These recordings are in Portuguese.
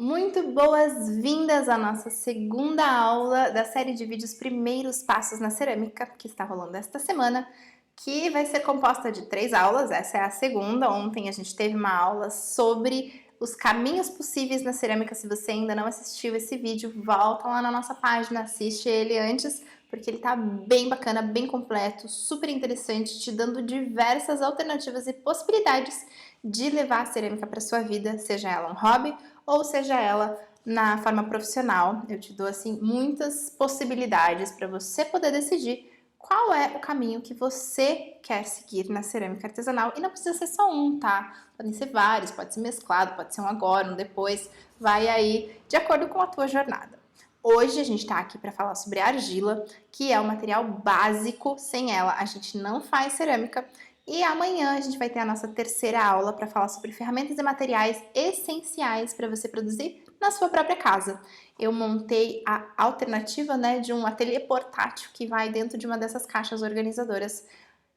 Muito boas-vindas à nossa segunda aula da série de vídeos Primeiros Passos na Cerâmica, que está rolando esta semana, que vai ser composta de 3 aulas, essa é a segunda. Ontem a gente teve uma aula sobre os caminhos possíveis na cerâmica. Se você ainda não assistiu esse vídeo, volta lá na nossa página, assiste ele antes, porque ele tá bem bacana, bem completo, super interessante, te dando diversas alternativas e possibilidades de levar a cerâmica para sua vida, seja ela um hobby ou seja ela na forma profissional. Eu te dou assim muitas possibilidades para você poder decidir qual é o caminho que você quer seguir na cerâmica artesanal. E não precisa ser só um, tá? Podem ser vários, pode ser mesclado, pode ser um agora, um depois, vai aí de acordo com a tua jornada. Hoje a gente tá aqui para falar sobre a argila, que é o material básico. Sem ela a gente não faz cerâmica. E amanhã a gente vai ter a nossa terceira aula para falar sobre ferramentas e materiais essenciais para você produzir na sua própria casa. Eu montei a alternativa, de um ateliê portátil que vai dentro de uma dessas caixas organizadoras.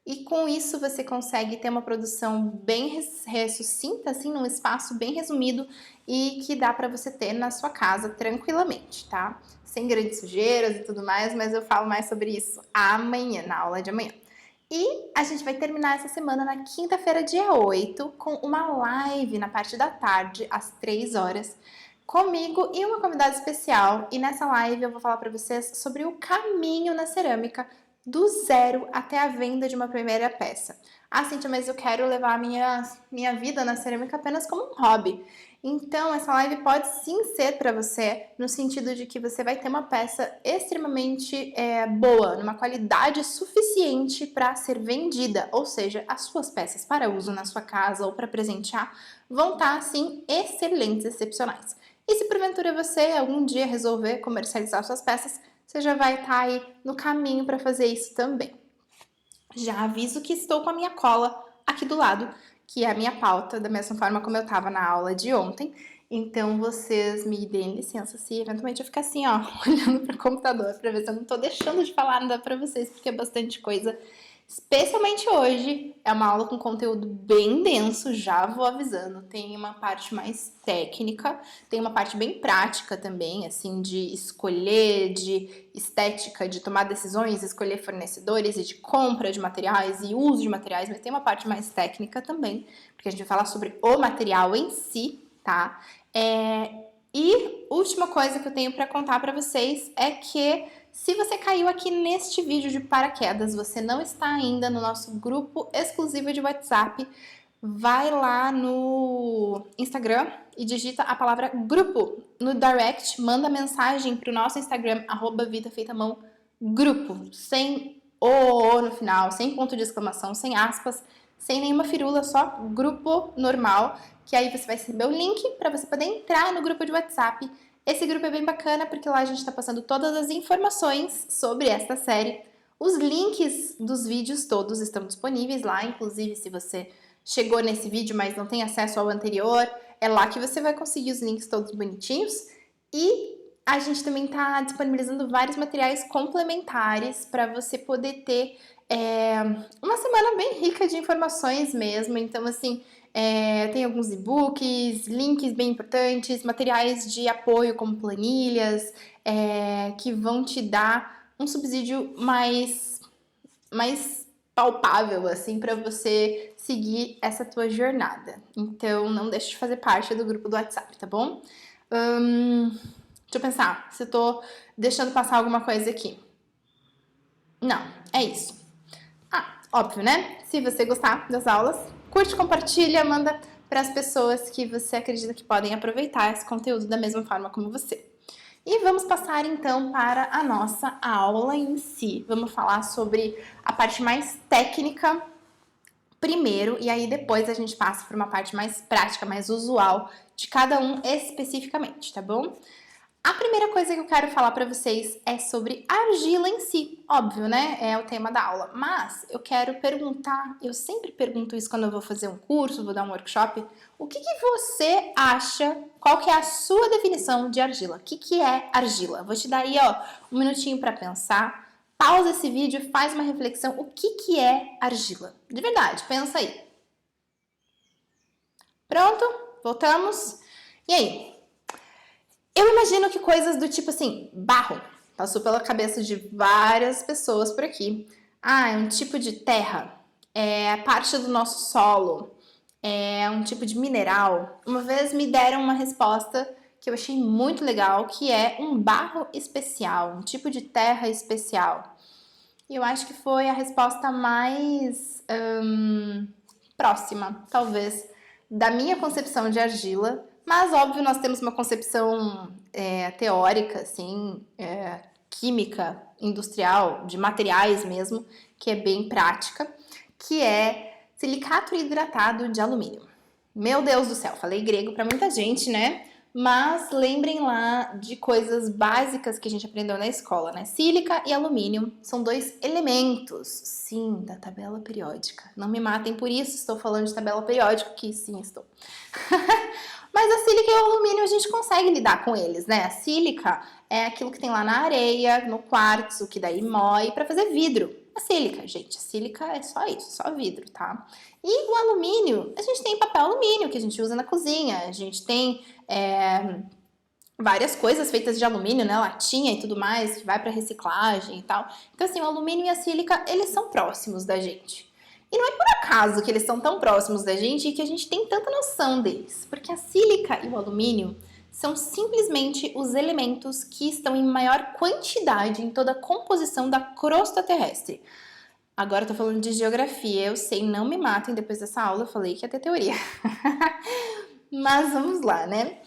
E com isso você consegue ter uma produção bem sucinta, assim, num espaço bem resumido e que dá para você ter na sua casa tranquilamente, tá? Sem grandes sujeiras e tudo mais, mas eu falo mais sobre isso amanhã, na aula de amanhã. E a gente vai terminar essa semana na quinta-feira, dia 8, com uma live na parte da tarde, às 3 horas, comigo e uma convidada especial. E nessa live eu vou falar para vocês sobre o caminho na cerâmica, do zero até a venda de uma primeira peça. Ah, Cíntia, mas eu quero levar a minha vida na cerâmica apenas como um hobby. Então, essa live pode sim ser para você, no sentido de que você vai ter uma peça extremamente boa, numa qualidade suficiente para ser vendida, ou seja, as suas peças para uso na sua casa ou para presentear vão estar, assim, excelentes, excepcionais. E se porventura você algum dia resolver comercializar suas peças, você já vai estar aí no caminho para fazer isso também. Já aviso que estou com a minha cola aqui do lado, que é a minha pauta, da mesma forma como eu estava na aula de ontem. Então, vocês me deem licença se eventualmente eu ficar assim, ó, olhando para o computador para ver se eu não estou deixando de falar nada para vocês, porque é bastante coisa. Especialmente hoje, é uma aula com conteúdo bem denso, já vou avisando. Tem uma parte mais técnica, tem uma parte bem prática também, assim, de escolher, de estética, de tomar decisões, escolher fornecedores e de compra de materiais e uso de materiais, mas tem uma parte mais técnica também, porque a gente vai falar sobre o material em si, tá? E última coisa que eu tenho para contar para vocês é que se você caiu aqui neste vídeo de paraquedas, você não está ainda no nosso grupo exclusivo de WhatsApp, vai lá no Instagram e digita a palavra grupo no direct, manda mensagem para o nosso Instagram, @vitafeitamão, grupo, sem o no final, sem ponto de exclamação, sem aspas, sem nenhuma firula, só grupo normal, que aí você vai receber o link para você poder entrar no grupo de WhatsApp. Esse grupo é bem bacana porque lá a gente está passando todas as informações sobre esta série. Os links dos vídeos todos estão disponíveis lá, inclusive se você chegou nesse vídeo, mas não tem acesso ao anterior, é lá que você vai conseguir os links todos bonitinhos. E a gente também está disponibilizando vários materiais complementares para você poder ter uma semana bem rica de informações mesmo. Então, assim, tem alguns e-books, links bem importantes, materiais de apoio como planilhas, que vão te dar um subsídio mais palpável, assim, para você seguir essa tua jornada. Então, não deixe de fazer parte do grupo do WhatsApp, tá bom? Deixa eu pensar se eu tô deixando passar alguma coisa aqui. Não, é isso. Óbvio, né? Se você gostar das aulas, curte, compartilha, manda para as pessoas que você acredita que podem aproveitar esse conteúdo da mesma forma como você. E vamos passar então para a nossa aula em si. Vamos falar sobre a parte mais técnica primeiro, e aí depois a gente passa para uma parte mais prática, mais usual de cada um especificamente, tá bom? A primeira coisa que eu quero falar para vocês é sobre a argila em si. Óbvio, né? É o tema da aula. Mas eu quero perguntar, eu sempre pergunto isso quando eu vou fazer um curso, vou dar um workshop. O que você acha, qual que é a sua definição de argila? O que é argila? Vou te dar aí, ó, um minutinho para pensar. Pausa esse vídeo e faz uma reflexão. O que é argila? De verdade, pensa aí. Pronto? Voltamos? E aí? Eu imagino que coisas do tipo assim, barro, passou pela cabeça de várias pessoas por aqui. Ah, é um tipo de terra, é parte do nosso solo, é um tipo de mineral. Uma vez me deram uma resposta que eu achei muito legal, que é um barro especial, um tipo de terra especial. E eu acho que foi a resposta mais próxima, talvez, da minha concepção de argila. Mas, óbvio, nós temos uma concepção teórica, assim, química, industrial, de materiais mesmo, que é bem prática, que é silicato hidratado de alumínio. Meu Deus do céu, falei grego para muita gente, né? Mas lembrem lá de coisas básicas que a gente aprendeu na escola, né? Sílica e alumínio são dois elementos, sim, da tabela periódica. Não me matem por isso, estou falando de tabela periódica, que sim, estou. Mas a sílica e o alumínio a gente consegue lidar com eles, né? A sílica é aquilo que tem lá na areia, no quartzo, que daí moe para fazer vidro. A sílica, gente, a sílica é só isso, só vidro, tá? E o alumínio, a gente tem papel alumínio que a gente usa na cozinha, a gente tem várias coisas feitas de alumínio, né? Latinha e tudo mais, que vai para reciclagem e tal. Então, assim, o alumínio e a sílica, eles são próximos da gente. E não é por acaso que eles são tão próximos da gente e que a gente tem tanta noção deles, porque a sílica e o alumínio são simplesmente os elementos que estão em maior quantidade em toda a composição da crosta terrestre. Agora eu tô falando de geografia, eu sei, não me matem depois dessa aula, eu falei que ia ter teoria. Mas vamos lá, né?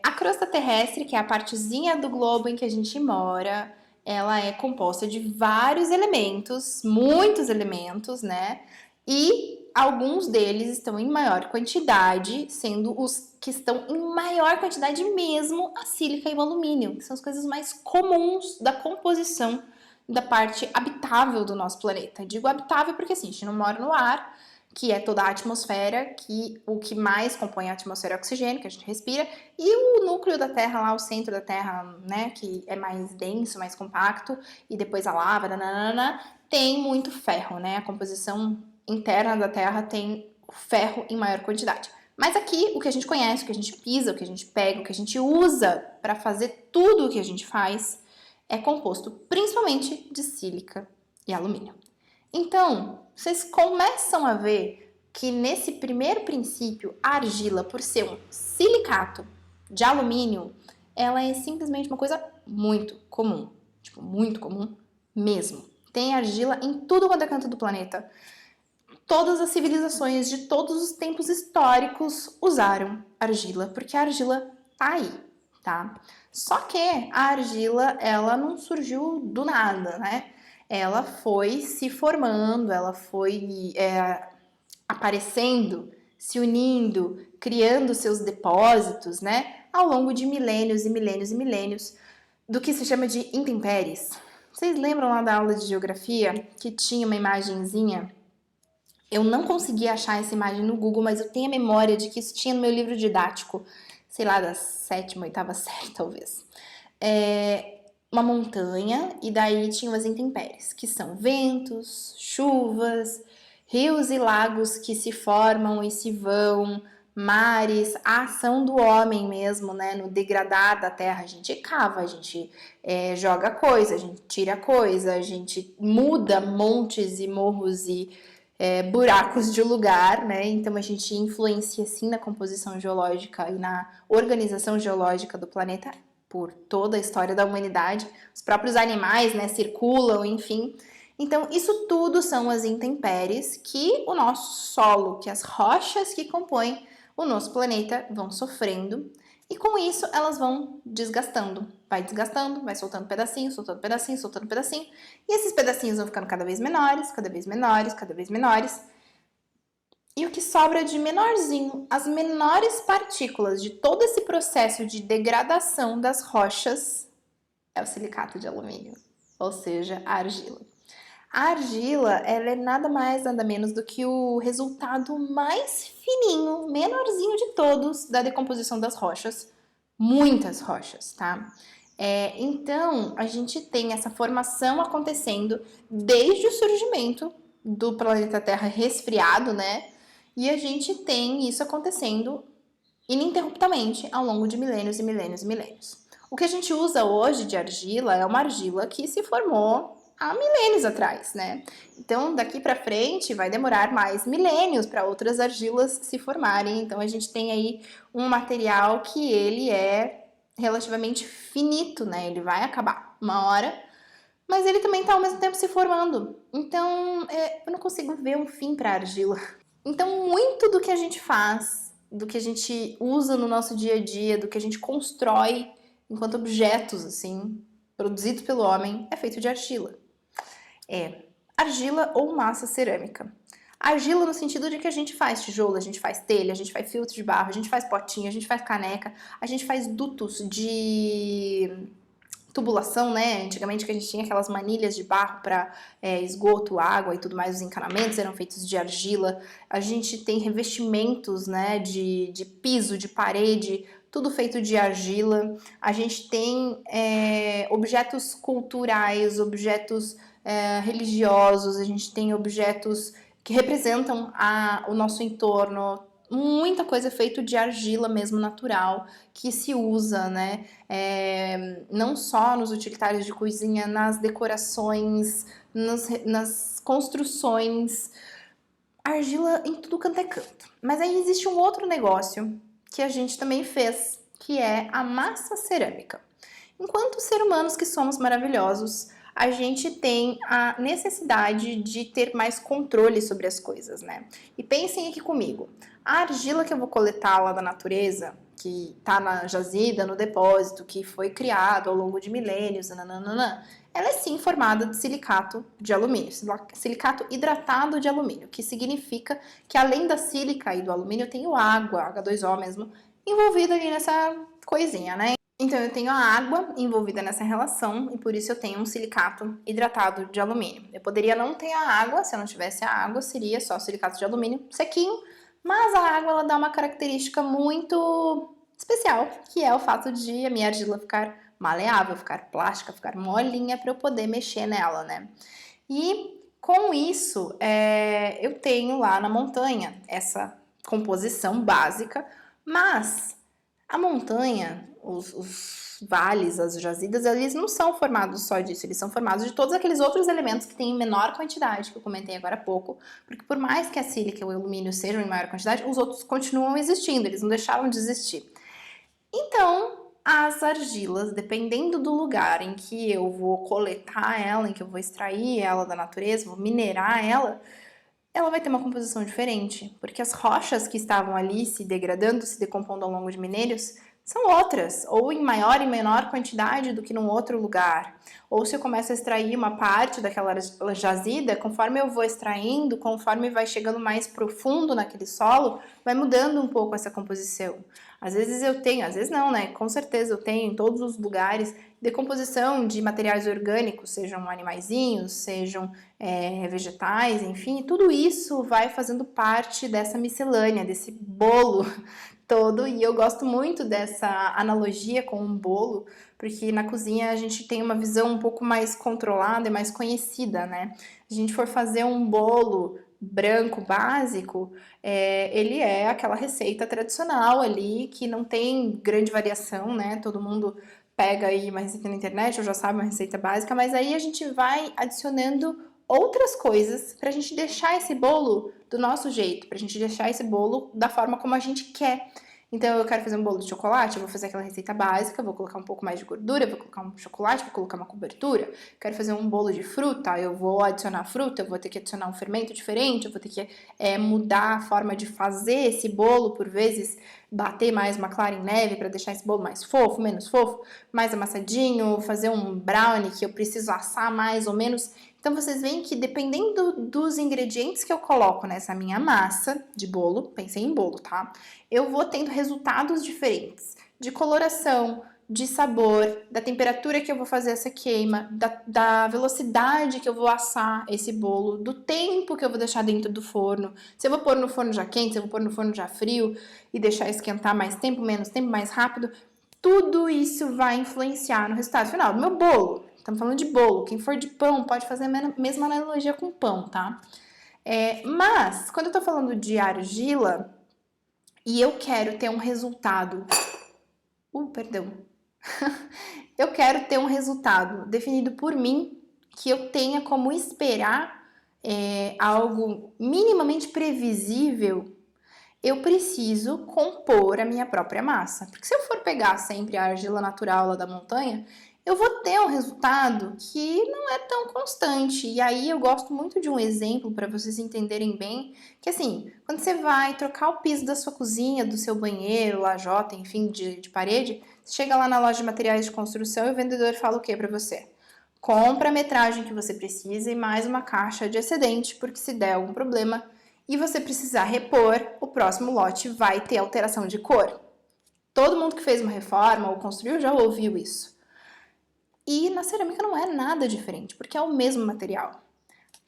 A crosta terrestre, que é a partezinha do globo em que a gente mora, ela é composta de vários elementos, muitos elementos, né? E alguns deles estão em maior quantidade, sendo os que estão em maior quantidade mesmo a sílica e o alumínio, que são as coisas mais comuns da composição da parte habitável do nosso planeta. Digo habitável porque assim, a gente não mora no ar, que é toda a atmosfera, que o que mais compõe a atmosfera é oxigênio, que a gente respira, e o núcleo da Terra lá, o centro da Terra, né, que é mais denso, mais compacto, e depois a lava, nananana, tem muito ferro, né? A composição interna da Terra tem ferro em maior quantidade. Mas aqui, o que a gente conhece, o que a gente pisa, o que a gente pega, o que a gente usa para fazer tudo o que a gente faz, é composto principalmente de sílica e alumínio. Então, vocês começam a ver que nesse primeiro princípio, a argila, por ser um silicato de alumínio, ela é simplesmente uma coisa muito comum. Tipo, muito comum mesmo. Tem argila em tudo quanto é canto do planeta. Todas as civilizações de todos os tempos históricos usaram argila, porque a argila tá aí, tá? Só que a argila, ela não surgiu do nada, né? Ela foi se formando, ela foi aparecendo, se unindo, criando seus depósitos, né? Ao longo de milênios e milênios e milênios do que se chama de intempéries. Vocês lembram lá da aula de geografia que tinha uma imagenzinha? Eu não consegui achar essa imagem no Google, mas eu tenho a memória de que isso tinha no meu livro didático, sei lá, da sétima, oitava série, talvez. Uma montanha, e daí tinham as intempéries, que são ventos, chuvas, rios e lagos que se formam e se vão, mares, a ação do homem mesmo, né, no degradar da terra. A gente cava, a gente joga coisa, a gente tira coisa, a gente muda montes e morros e buracos de lugar, né? Então a gente influencia sim na composição geológica e na organização geológica do planeta por toda a história da humanidade. Os próprios animais, né, circulam, enfim. Então isso tudo são as intempéries que o nosso solo, que as rochas que compõem o nosso planeta vão sofrendo. E com isso elas vão desgastando, vai soltando pedacinho, soltando pedacinho, soltando pedacinho. E esses pedacinhos vão ficando cada vez menores, cada vez menores, cada vez menores. E o que sobra de menorzinho, as menores partículas de todo esse processo de degradação das rochas é o silicato de alumínio, ou seja, a argila. A argila, ela é nada mais, nada menos do que o resultado mais fininho, menorzinho de todos da decomposição das rochas. Muitas rochas, tá? Então, a gente tem essa formação acontecendo desde o surgimento do planeta Terra resfriado, né? E a gente tem isso acontecendo ininterruptamente ao longo de milênios e milênios e milênios. O que a gente usa hoje de argila é uma argila que se formou há milênios atrás, né? Então, daqui para frente vai demorar mais milênios para outras argilas se formarem. Então, a gente tem aí um material que ele é relativamente finito, né? Ele vai acabar uma hora, mas ele também está ao mesmo tempo se formando. Então, eu não consigo ver um fim para a argila. Então, muito do que a gente faz, do que a gente usa no nosso dia a dia, do que a gente constrói enquanto objetos, assim, produzidos pelo homem, é feito de argila. É argila ou massa cerâmica. Argila no sentido de que a gente faz tijolo, a gente faz telha, a gente faz filtro de barro, a gente faz potinho, a gente faz caneca, a gente faz dutos de tubulação, né? Antigamente que a gente tinha aquelas manilhas de barro para esgoto, água e tudo mais, os encanamentos eram feitos de argila. A gente tem revestimentos, né, de piso, de parede, tudo feito de argila. A gente tem objetos culturais, objetos religiosos, a gente tem objetos que representam o nosso entorno, muita coisa feita de argila mesmo natural, que se usa, né? Não só nos utilitários de cozinha, nas decorações, nas construções, argila em tudo quanto é canto. Mas aí existe um outro negócio que a gente também fez, que é a massa cerâmica. Enquanto seres humanos que somos maravilhosos, a gente tem a necessidade de ter mais controle sobre as coisas, né? E pensem aqui comigo, a argila que eu vou coletar lá da natureza, que tá na jazida, no depósito, que foi criado ao longo de milênios, nananana, ela é sim formada de silicato de alumínio, silicato hidratado de alumínio, que significa que além da sílica e do alumínio, eu tenho água, H2O mesmo, envolvida ali nessa coisinha, né? Então, eu tenho a água envolvida nessa relação e por isso eu tenho um silicato hidratado de alumínio. Eu poderia não ter a água, se eu não tivesse a água, seria só silicato de alumínio sequinho, mas a água ela dá uma característica muito especial, que é o fato de a minha argila ficar maleável, ficar plástica, ficar molinha para eu poder mexer nela, né? E com isso, eu tenho lá na montanha essa composição básica, mas a montanha, os vales, as jazidas, eles não são formados só disso, eles são formados de todos aqueles outros elementos que têm em menor quantidade, que eu comentei agora há pouco, porque por mais que a sílica e o alumínio sejam em maior quantidade, os outros continuam existindo, eles não deixaram de existir. Então, as argilas, dependendo do lugar em que eu vou coletar ela, em que eu vou extrair ela da natureza, vou minerar ela vai ter uma composição diferente, porque as rochas que estavam ali se degradando, se decompondo ao longo de minérios, são outras, ou em maior e menor quantidade do que num outro lugar. Ou se eu começo a extrair uma parte daquela jazida, conforme eu vou extraindo, conforme vai chegando mais profundo naquele solo, vai mudando um pouco essa composição. Às vezes eu tenho, às vezes não, né? Com certeza eu tenho em todos os lugares decomposição de materiais orgânicos, sejam animaizinhos, sejam vegetais, enfim, tudo isso vai fazendo parte dessa miscelânea, desse bolo todo, e eu gosto muito dessa analogia com um bolo, porque na cozinha a gente tem uma visão um pouco mais controlada e mais conhecida, né? Se a gente for fazer um bolo branco básico, ele é aquela receita tradicional ali, que não tem grande variação, né? Todo mundo pega aí uma receita na internet, ou já sabe uma receita básica, mas aí a gente vai adicionando outras coisas pra gente deixar esse bolo do nosso jeito, pra gente deixar esse bolo da forma como a gente quer. Então, eu quero fazer um bolo de chocolate, eu vou fazer aquela receita básica, vou colocar um pouco mais de gordura, vou colocar um chocolate, vou colocar uma cobertura. Quero fazer um bolo de fruta, eu vou adicionar fruta, eu vou ter que adicionar um fermento diferente, eu vou ter que mudar a forma de fazer esse bolo, por vezes bater mais uma clara em neve para deixar esse bolo mais fofo, menos fofo, mais amassadinho, fazer um brownie que eu preciso assar mais ou menos. Então, vocês veem que dependendo dos ingredientes que eu coloco nessa minha massa de bolo, pensei em bolo, tá? Eu vou tendo resultados diferentes de coloração, de sabor, da temperatura que eu vou fazer essa queima, da velocidade que eu vou assar esse bolo, do tempo que eu vou deixar dentro do forno. Se eu vou pôr no forno já quente, se eu vou pôr no forno já frio e deixar esquentar mais tempo, menos tempo, mais rápido. Tudo isso vai influenciar no resultado final do meu bolo. Estamos falando de bolo. Quem for de pão pode fazer a mesma analogia com pão, tá? Mas, quando eu tô falando de argila, e eu quero ter um resultado, perdão, eu quero ter um resultado definido por mim, que eu tenha como esperar algo minimamente previsível, eu preciso compor a minha própria massa. Porque se eu for pegar sempre a argila natural lá da montanha, eu vou ter um resultado que não é tão constante. E aí eu gosto muito de um exemplo para vocês entenderem bem, que assim, quando você vai trocar o piso da sua cozinha, do seu banheiro, lajota, enfim, de parede, você chega lá na loja de materiais de construção e o vendedor fala o que para você? Compra a metragem que você precisa e mais uma caixa de excedente, porque se der algum problema e você precisar repor, o próximo lote vai ter alteração de cor. Todo mundo que fez uma reforma ou construiu já ouviu isso. E na cerâmica não é nada diferente, porque é o mesmo material.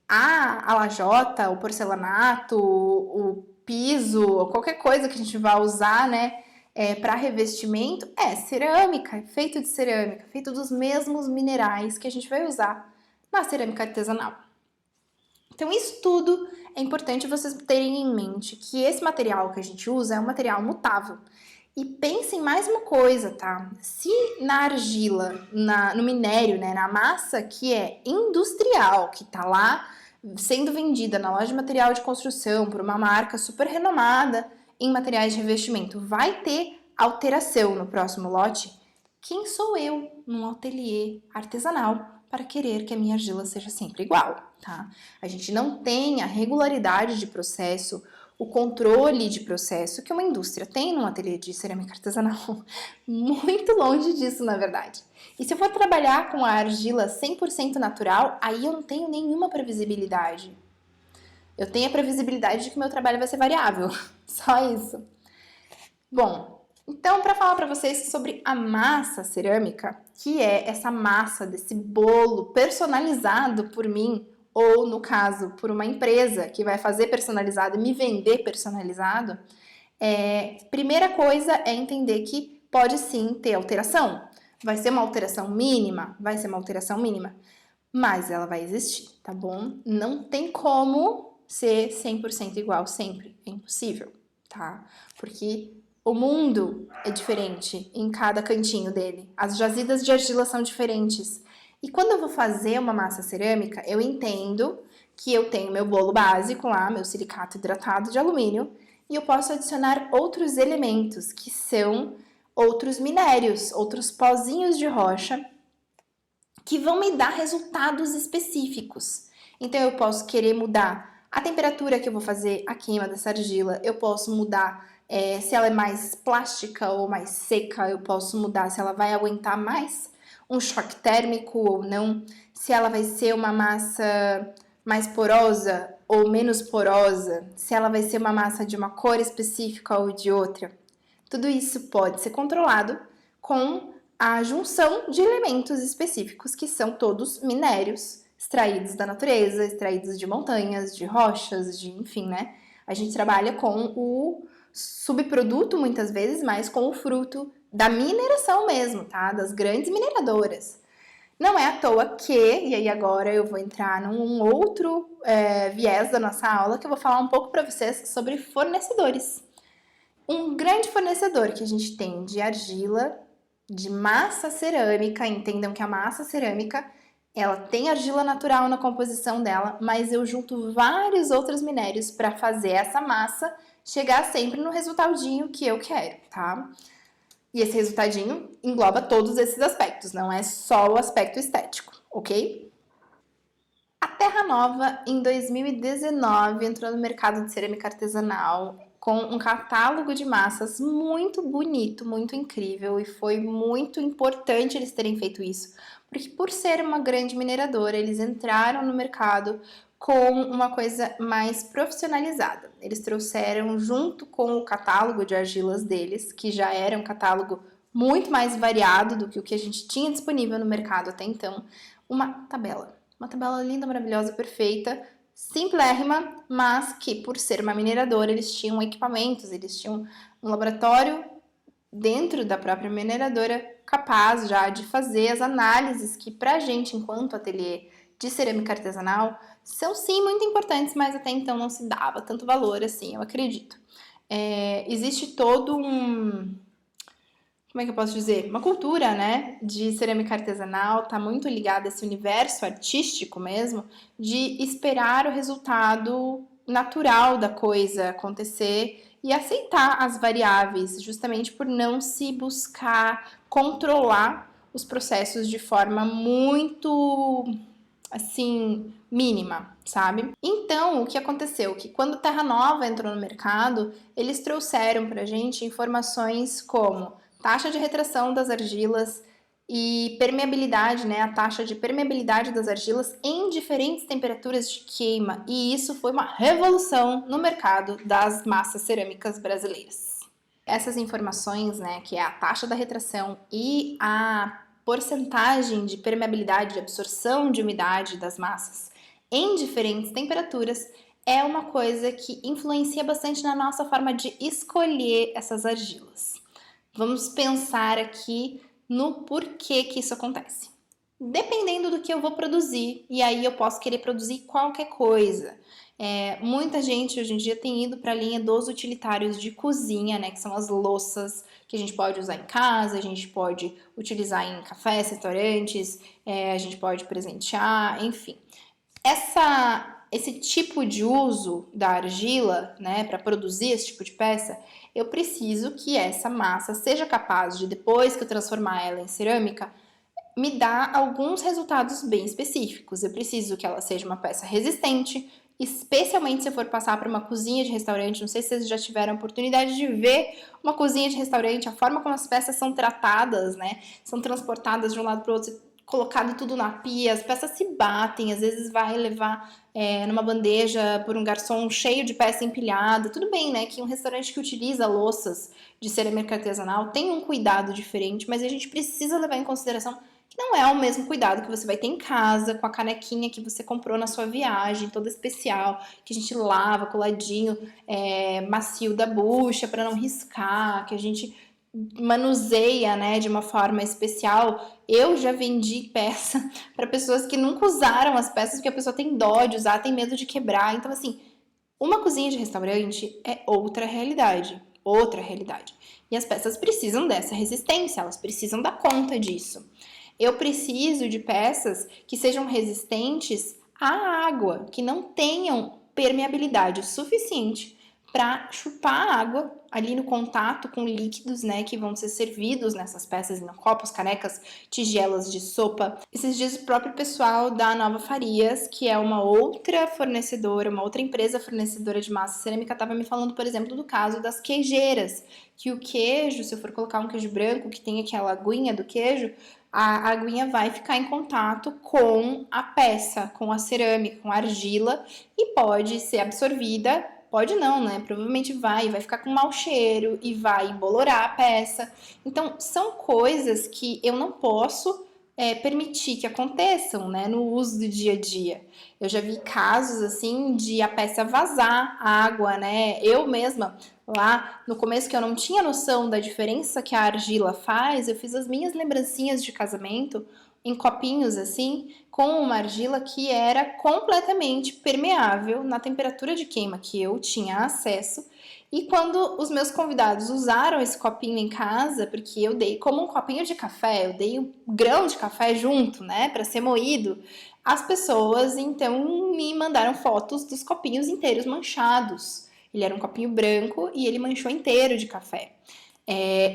A lajota, o porcelanato, o piso, qualquer coisa que a gente vai usar, né, para revestimento, é cerâmica, é feito de cerâmica, feito dos mesmos minerais que a gente vai usar na cerâmica artesanal. Então, isso tudo é importante vocês terem em mente que esse material que a gente usa é um material mutável. E pensem mais uma coisa, tá? Se na argila, no minério, né, na massa que é industrial, que tá lá sendo vendida na loja de material de construção por uma marca super renomada em materiais de revestimento, vai ter alteração no próximo lote? Quem sou eu num ateliê artesanal para querer que a minha argila seja sempre igual, tá? A gente não tem a regularidade de processo, o controle de processo que uma indústria tem num ateliê de cerâmica artesanal. Muito longe disso, na verdade. E se eu for trabalhar com a argila 100% natural, aí eu não tenho nenhuma previsibilidade. Eu tenho a previsibilidade de que meu trabalho vai ser variável. Só isso. Bom, então para falar para vocês sobre a massa cerâmica, que é essa massa desse bolo personalizado por mim, ou no caso, por uma empresa que vai fazer personalizado e me vender personalizado, primeira coisa é entender que pode sim ter alteração. Vai ser uma alteração mínima? Vai ser uma alteração mínima. Mas ela vai existir, tá bom? Não tem como ser 100% igual sempre. É impossível, tá? Porque o mundo é diferente em cada cantinho dele. As jazidas de argila são diferentes. E quando eu vou fazer uma massa cerâmica, eu entendo que eu tenho meu bolo básico lá, meu silicato hidratado de alumínio, e eu posso adicionar outros elementos, que são outros minérios, outros pozinhos de rocha, que vão me dar resultados específicos. Então, eu posso querer mudar a temperatura que eu vou fazer a queima dessa argila, eu posso mudar se ela é mais plástica ou mais seca, eu posso mudar se ela vai aguentar mais um choque térmico ou não, se ela vai ser uma massa mais porosa ou menos porosa, se ela vai ser uma massa de uma cor específica ou de outra. Tudo isso pode ser controlado com a junção de elementos específicos, que são todos minérios extraídos da natureza, extraídos de montanhas, de rochas, enfim, né? A gente trabalha com o subproduto muitas vezes, mas com o fruto da mineração mesmo, tá? Das grandes mineradoras. Não é à toa que, e aí agora eu vou entrar num outro viés da nossa aula, que eu vou falar um pouco para vocês sobre fornecedores. Um grande fornecedor que a gente tem de argila, de massa cerâmica, entendam que a massa cerâmica, ela tem argila natural na composição dela, mas eu junto vários outros minérios para fazer essa massa chegar sempre no resultadinho que eu quero, tá? E esse resultadinho engloba todos esses aspectos, não é só o aspecto estético, ok? A Terra Nova, em 2019, entrou no mercado de cerâmica artesanal com um catálogo de massas muito bonito, muito incrível, e foi muito importante eles terem feito isso, porque por ser uma grande mineradora, eles entraram no mercado com uma coisa mais profissionalizada. Eles trouxeram, junto com o catálogo de argilas deles, que já era um catálogo muito mais variado do que o que a gente tinha disponível no mercado até então, uma tabela. Uma tabela linda, maravilhosa, perfeita, simplérrima, mas que por ser uma mineradora, eles tinham equipamentos, eles tinham um laboratório dentro da própria mineradora capaz já de fazer as análises que pra gente, enquanto ateliê de cerâmica artesanal, são sim muito importantes, mas até então não se dava tanto valor assim, eu acredito. Existe todo como é que eu posso dizer? Uma cultura, né, de cerâmica artesanal, tá muito ligada a esse universo artístico mesmo, de esperar o resultado natural da coisa acontecer e aceitar as variáveis, justamente por não se buscar controlar os processos de forma muito, assim, mínima, sabe? Então, o que aconteceu? Que quando Terra Nova entrou no mercado, eles trouxeram pra gente informações como taxa de retração das argilas e permeabilidade, né? A taxa de permeabilidade das argilas em diferentes temperaturas de queima. E isso foi uma revolução no mercado das massas cerâmicas brasileiras. Essas informações, né, que é a taxa da retração e a porcentagem de permeabilidade, de absorção de umidade das massas em diferentes temperaturas, é uma coisa que influencia bastante na nossa forma de escolher essas argilas. Vamos pensar aqui no porquê que isso acontece. Dependendo do que eu vou produzir, e aí eu posso querer produzir qualquer coisa. Muita gente hoje em dia tem ido para a linha dos utilitários de cozinha, né, que são as louças que a gente pode usar em casa, a gente pode utilizar em cafés, restaurantes, a gente pode presentear, enfim. Esse tipo de uso da argila, né, para produzir esse tipo de peça, eu preciso que essa massa seja capaz de, depois que eu transformar ela em cerâmica, me dar alguns resultados bem específicos. Eu preciso que ela seja uma peça resistente, especialmente se eu for passar para uma cozinha de restaurante. Não sei se vocês já tiveram a oportunidade de ver uma cozinha de restaurante, a forma como as peças são tratadas, né? São transportadas de um lado para o outro, colocado tudo na pia, as peças se batem, às vezes vai levar numa bandeja por um garçom cheio de peça empilhada. Tudo bem, né, que um restaurante que utiliza louças de cerâmica artesanal tem um cuidado diferente, mas a gente precisa levar em consideração que não é o mesmo cuidado que você vai ter em casa, com a canequinha que você comprou na sua viagem, toda especial, que a gente lava coladinho, macio da bucha para não riscar, que a gente manuseia, né, de uma forma especial. Eu já vendi peça para pessoas que nunca usaram as peças porque a pessoa tem dó de usar, tem medo de quebrar. Então, assim, uma cozinha de restaurante é outra realidade, outra realidade. E as peças precisam dessa resistência, elas precisam dar conta disso. Eu preciso de peças que sejam resistentes à água, que não tenham permeabilidade suficiente para chupar a água ali no contato com líquidos, né, que vão ser servidos nessas peças, em copos, canecas, tigelas de sopa. Esses dias o próprio pessoal da Nova Farias, que é uma outra fornecedora, uma outra empresa fornecedora de massa cerâmica, estava me falando, por exemplo, do caso das queijeiras, que o queijo, se eu for colocar um queijo branco que tem aquela aguinha do queijo, a aguinha vai ficar em contato com a peça, com a cerâmica, com a argila e pode ser absorvida. Pode não, né? Provavelmente vai ficar com mau cheiro e vai embolorar a peça. Então, são coisas que eu não posso permitir que aconteçam, né, no uso do dia a dia. Eu já vi casos, assim, de a peça vazar água, né? Eu mesma, lá no começo que eu não tinha noção da diferença que a argila faz, eu fiz as minhas lembrancinhas de casamento em copinhos assim, com uma argila que era completamente permeável na temperatura de queima que eu tinha acesso. E quando os meus convidados usaram esse copinho em casa, porque eu dei como um copinho de café, eu dei um grão de café junto, né, para ser moído, as pessoas então me mandaram fotos dos copinhos inteiros manchados. Ele era um copinho branco e ele manchou inteiro de café.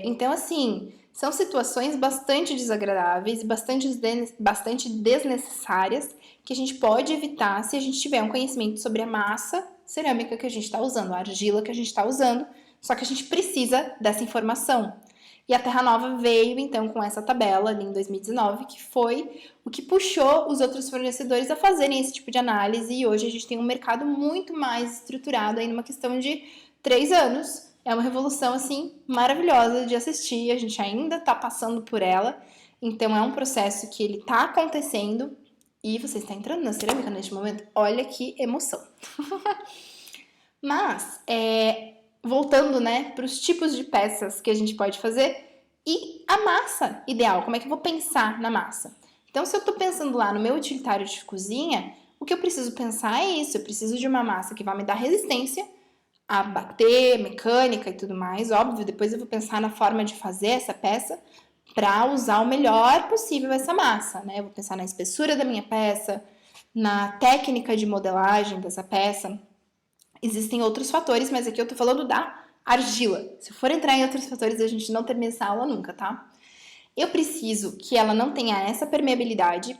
Então, assim, são situações bastante desagradáveis e bastante desnecessárias que a gente pode evitar se a gente tiver um conhecimento sobre a massa cerâmica que a gente está usando, a argila que a gente está usando, só que a gente precisa dessa informação. E a Terra Nova veio, então, com essa tabela ali em 2019, que foi o que puxou os outros fornecedores a fazerem esse tipo de análise, e hoje a gente tem um mercado muito mais estruturado aí numa questão de 3 anos. É uma revolução, assim, maravilhosa de assistir, a gente ainda está passando por ela, então é um processo que ele está acontecendo, e você está entrando na cerâmica neste momento? Olha que emoção! Mas, voltando, né, para os tipos de peças que a gente pode fazer e a massa ideal, como é que eu vou pensar na massa? Então, se eu estou pensando lá no meu utilitário de cozinha, o que eu preciso pensar é isso, eu preciso de uma massa que vai me dar resistência a bater, mecânica e tudo mais. Óbvio, depois eu vou pensar na forma de fazer essa peça para usar o melhor possível essa massa, né? Eu vou pensar na espessura da minha peça, na técnica de modelagem dessa peça. Existem outros fatores, mas aqui eu tô falando da argila. Se eu for entrar em outros fatores, a gente não termina essa aula nunca, tá? Eu preciso que ela não tenha essa permeabilidade.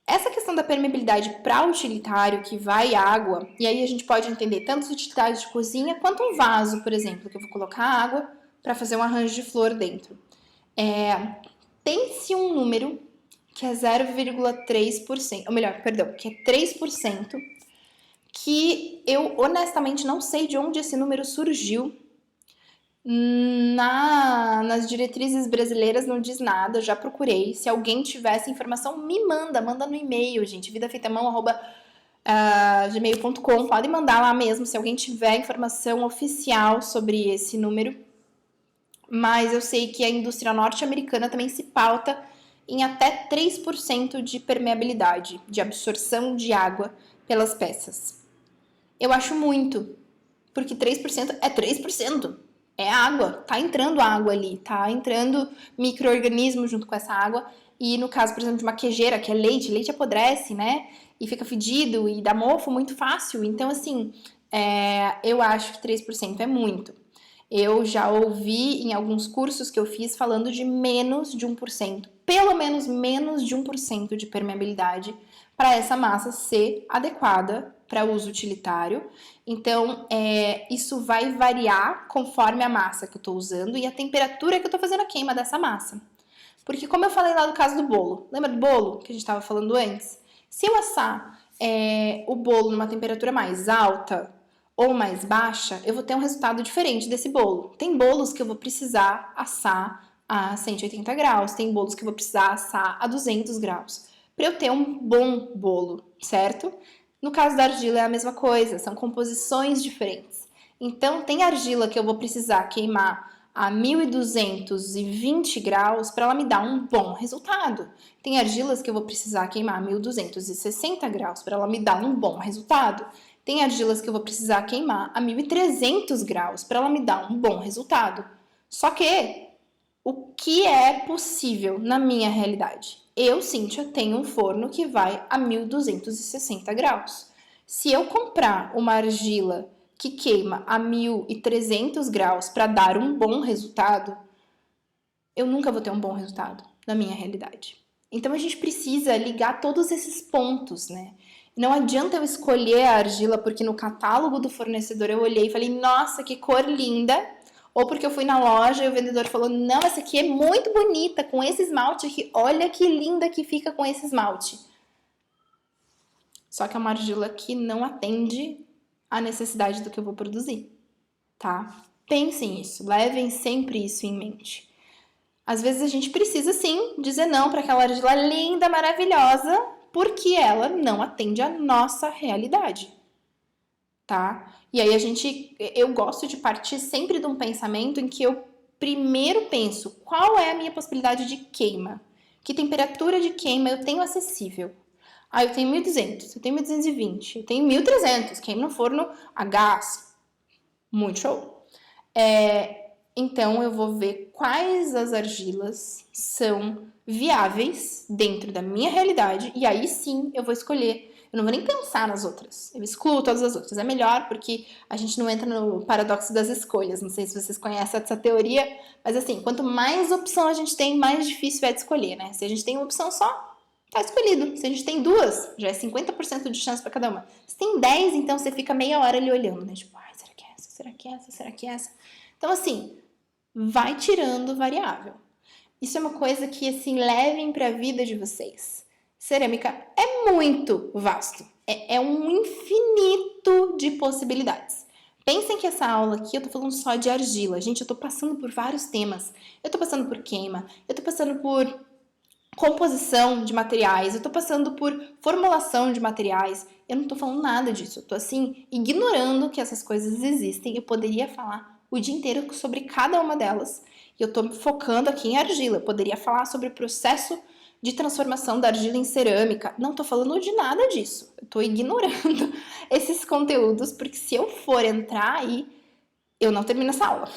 Essa questão da permeabilidade para utilitário, que vai água, e aí a gente pode entender tanto os utilitários de cozinha, quanto um vaso, por exemplo, que eu vou colocar água para fazer um arranjo de flor dentro. Tem-se um número que é 0,3%, ou melhor, perdão, que é 3%, que eu honestamente não sei de onde esse número surgiu. Nas diretrizes brasileiras não diz nada, já procurei. Se alguém tiver essa informação, me manda no e-mail, gente, vidafeitamão@gmail.com. Pode mandar lá mesmo, se alguém tiver informação oficial sobre esse número. Mas eu sei que a indústria norte-americana também se pauta em até 3% de permeabilidade, de absorção de água pelas peças. Eu acho muito, porque 3% é 3%. É água, tá entrando água ali, tá entrando micro-organismo junto com essa água. E no caso, por exemplo, de uma queijeira, que é leite apodrece, né? E fica fedido e dá mofo muito fácil. Então, assim, eu acho que 3% é muito. Eu já ouvi em alguns cursos que eu fiz falando de menos de 1%, pelo menos menos de 1% de permeabilidade para essa massa ser adequada para uso utilitário. Então, isso vai variar conforme a massa que eu estou usando e a temperatura que eu estou fazendo a queima dessa massa. Porque como eu falei lá no caso do bolo, lembra do bolo que a gente estava falando antes? Se eu assar o bolo numa temperatura mais alta ou mais baixa, eu vou ter um resultado diferente desse bolo. Tem bolos que eu vou precisar assar a 180 graus, tem bolos que eu vou precisar assar a 200 graus, para eu ter um bom bolo, certo? No caso da argila é a mesma coisa, são composições diferentes. Então, tem argila que eu vou precisar queimar a 1220 graus para ela me dar um bom resultado. Tem argilas que eu vou precisar queimar a 1260 graus para ela me dar um bom resultado. Tem argilas que eu vou precisar queimar a 1300 graus para ela me dar um bom resultado. Só que o que é possível na minha realidade? Eu, Cíntia, tenho um forno que vai a 1260 graus. Se eu comprar uma argila que queima a 1300 graus para dar um bom resultado, eu nunca vou ter um bom resultado na minha realidade. Então a gente precisa ligar todos esses pontos, né? Não adianta eu escolher a argila porque no catálogo do fornecedor eu olhei e falei, nossa, que cor linda. Ou porque eu fui na loja e o vendedor falou, não, essa aqui é muito bonita, com esse esmalte aqui, olha que linda que fica com esse esmalte. Só que é uma argila que não atende à necessidade do que eu vou produzir, tá? Pensem nisso, levem sempre isso em mente. Às vezes a gente precisa sim dizer não para aquela argila linda, maravilhosa, porque ela não atende à nossa realidade, tá? E aí eu gosto de partir sempre de um pensamento em que eu primeiro penso qual é a minha possibilidade de queima, que temperatura de queima eu tenho acessível. Eu tenho 1200, eu tenho 1220, eu tenho 1300, queima no forno a gás, muito show. Então eu vou ver quais as argilas são viáveis dentro da minha realidade e aí sim eu vou escolher. Eu não vou nem pensar nas outras, eu excluo todas as outras. É melhor porque a gente não entra no paradoxo das escolhas. Não sei se vocês conhecem essa teoria, mas assim, quanto mais opção a gente tem, mais difícil é de escolher, né? Se a gente tem uma opção só, tá escolhido. Se a gente tem duas, já é 50% de chance para cada uma. Se tem 10, então você fica meia hora ali olhando, né? Tipo, será que é essa? Será que é essa? Será que é essa? Então, assim, vai tirando variável. Isso é uma coisa que, assim, levem para a vida de vocês. Cerâmica é muito vasto. É um infinito de possibilidades. Pensem que essa aula aqui eu tô falando só de argila. Gente, eu tô passando por vários temas. Eu tô passando por queima, eu tô passando por composição de materiais, eu tô passando por formulação de materiais. Eu não tô falando nada disso. Eu tô, assim, ignorando que essas coisas existem. Eu poderia falar o dia inteiro sobre cada uma delas. E eu tô focando aqui em argila. Eu poderia falar sobre o processo de transformação da argila em cerâmica. Não tô falando de nada disso. Eu tô ignorando esses conteúdos, porque se eu for entrar aí, eu não termino essa aula.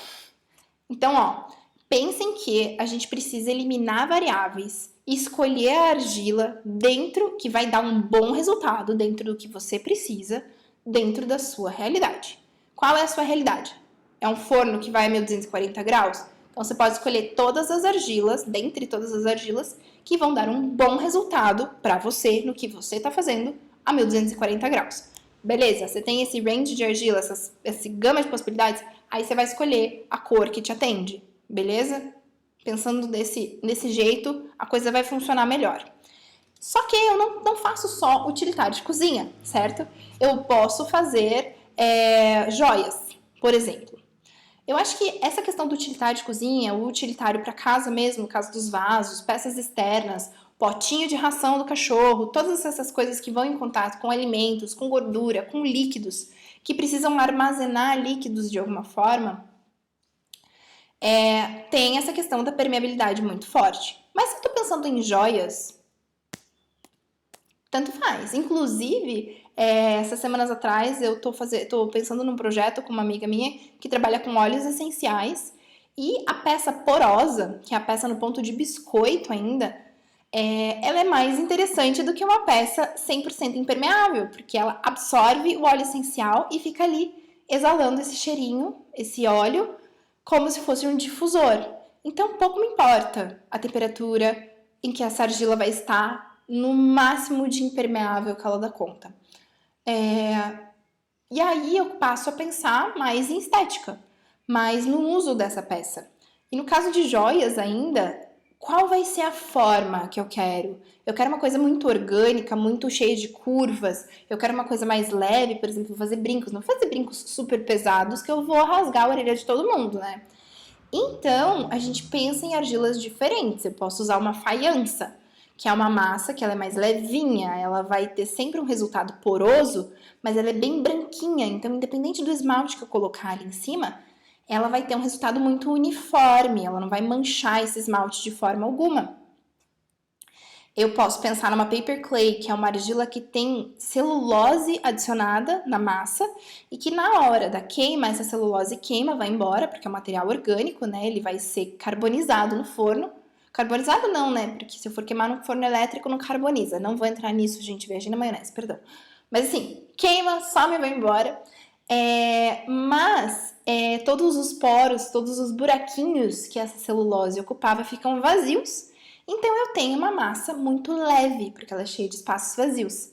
Então, ó, pensem que a gente precisa eliminar variáveis, escolher a argila dentro que vai dar um bom resultado dentro do que você precisa, dentro da sua realidade. Qual é a sua realidade? É um forno que vai a 1240 graus? Então você pode escolher todas as argilas, dentre todas as argilas, que vão dar um bom resultado para você no que você está fazendo a 1240 graus. Beleza, você tem esse range de argila, essa gama de possibilidades, aí você vai escolher a cor que te atende, beleza? Pensando desse jeito, a coisa vai funcionar melhor. Só que eu não faço só utilitário de cozinha, certo? Eu posso fazer joias, por exemplo. Eu acho que essa questão do utilitário de cozinha, o utilitário para casa mesmo, no caso dos vasos, peças externas, potinho de ração do cachorro, todas essas coisas que vão em contato com alimentos, com gordura, com líquidos, que precisam armazenar líquidos de alguma forma, tem essa questão da permeabilidade muito forte. Mas se eu tô pensando em joias, tanto faz. Inclusive, essas semanas atrás eu tô pensando num projeto com uma amiga minha que trabalha com óleos essenciais e a peça porosa, que é a peça no ponto de biscoito ainda, ela é mais interessante do que uma peça 100% impermeável, porque ela absorve o óleo essencial e fica ali exalando esse cheirinho, esse óleo, como se fosse um difusor. Então, pouco me importa a temperatura em que essa argila vai estar no máximo de impermeável que ela dá conta. E aí eu passo a pensar mais em estética, mais no uso dessa peça. E no caso de joias ainda, qual vai ser a forma que eu quero? Eu quero uma coisa muito orgânica, muito cheia de curvas. Eu quero uma coisa mais leve, por exemplo, fazer brincos. Não fazer brincos super pesados que eu vou rasgar a orelha de todo mundo, né? Então, a gente pensa em argilas diferentes. Eu posso usar uma faiança, que é uma massa que ela é mais levinha, ela vai ter sempre um resultado poroso, mas ela é bem branquinha. Então, independente do esmalte que eu colocar ali em cima, ela vai ter um resultado muito uniforme, ela não vai manchar esse esmalte de forma alguma. Eu posso pensar numa paper clay, que é uma argila que tem celulose adicionada na massa e que na hora da queima, essa celulose queima, vai embora, porque é um material orgânico, né? Ele vai ser carbonizado no forno. Carbonizado não, né? Porque se eu for queimar no forno elétrico, não carboniza. Não vou entrar nisso, gente. Viajei na maionese, perdão. Mas assim, queima, some e vai embora. Mas todos os poros, todos os buraquinhos que essa celulose ocupava ficam vazios. Então eu tenho uma massa muito leve, porque ela é cheia de espaços vazios.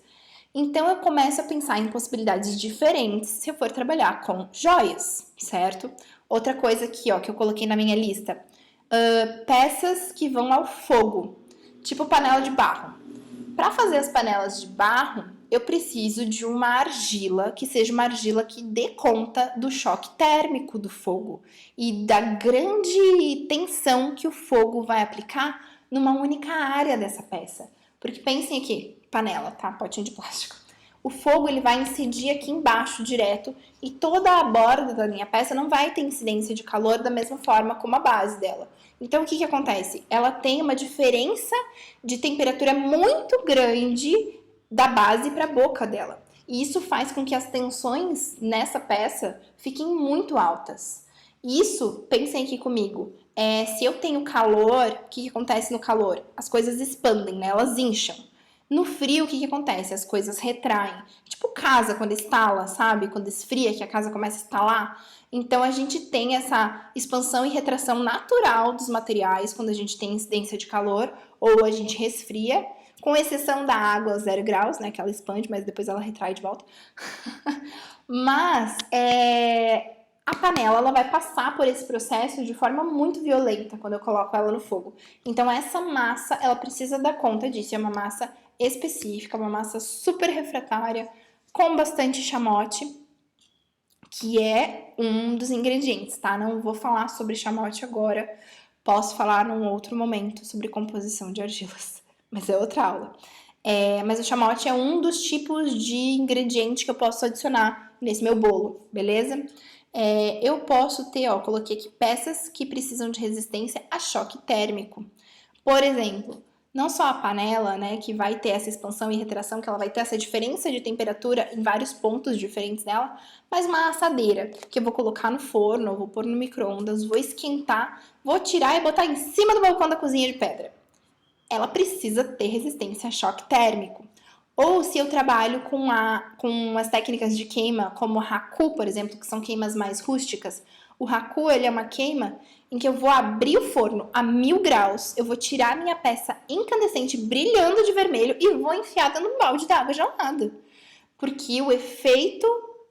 Então eu começo a pensar em possibilidades diferentes se eu for trabalhar com joias, certo? Outra coisa aqui, ó, que eu coloquei na minha lista. Peças que vão ao fogo, tipo panela de barro. Para fazer as panelas de barro, eu preciso de uma argila que seja uma argila que dê conta do choque térmico do fogo e da grande tensão que o fogo vai aplicar numa única área dessa peça. Porque pensem aqui, panela, tá? Potinho de plástico. O fogo ele vai incidir aqui embaixo direto e toda a borda da minha peça não vai ter incidência de calor da mesma forma como a base dela. Então, o que acontece? Ela tem uma diferença de temperatura muito grande da base para a boca dela. E isso faz com que as tensões nessa peça fiquem muito altas. Isso, pensem aqui comigo, se eu tenho calor, o que acontece no calor? As coisas expandem, né? Elas incham. No frio, o que acontece? As coisas retraem. Tipo casa, quando estala, sabe? Quando esfria, que a casa começa a estalar. Então, a gente tem essa expansão e retração natural dos materiais quando a gente tem incidência de calor ou a gente resfria, com exceção da água a 0 graus, né? Que ela expande, mas depois ela retrai de volta. Mas, a panela ela vai passar por esse processo de forma muito violenta quando eu coloco ela no fogo. Então, essa massa, ela precisa dar conta disso. É uma massa específica, uma massa super refratária, com bastante chamote, que é um dos ingredientes, tá? Não vou falar sobre chamote agora, posso falar num outro momento sobre composição de argilas, mas é outra aula. Mas o chamote é um dos tipos de ingrediente que eu posso adicionar nesse meu bolo, beleza? Eu posso ter, ó, coloquei aqui peças que precisam de resistência a choque térmico. Por exemplo, não só a panela, né, que vai ter essa expansão e retração, que ela vai ter essa diferença de temperatura em vários pontos diferentes dela, mas uma assadeira, que eu vou colocar no forno, eu vou pôr no micro-ondas, vou esquentar, vou tirar e botar em cima do balcão da cozinha de pedra. Ela precisa ter resistência a choque térmico. Ou se eu trabalho com as técnicas de queima, como o Haku, por exemplo, que são queimas mais rústicas. O Haku, ele é uma queima em que eu vou abrir o forno a 1000 graus, eu vou tirar a minha peça incandescente brilhando de vermelho e vou enfiar dentro de um balde de água gelada. Porque o efeito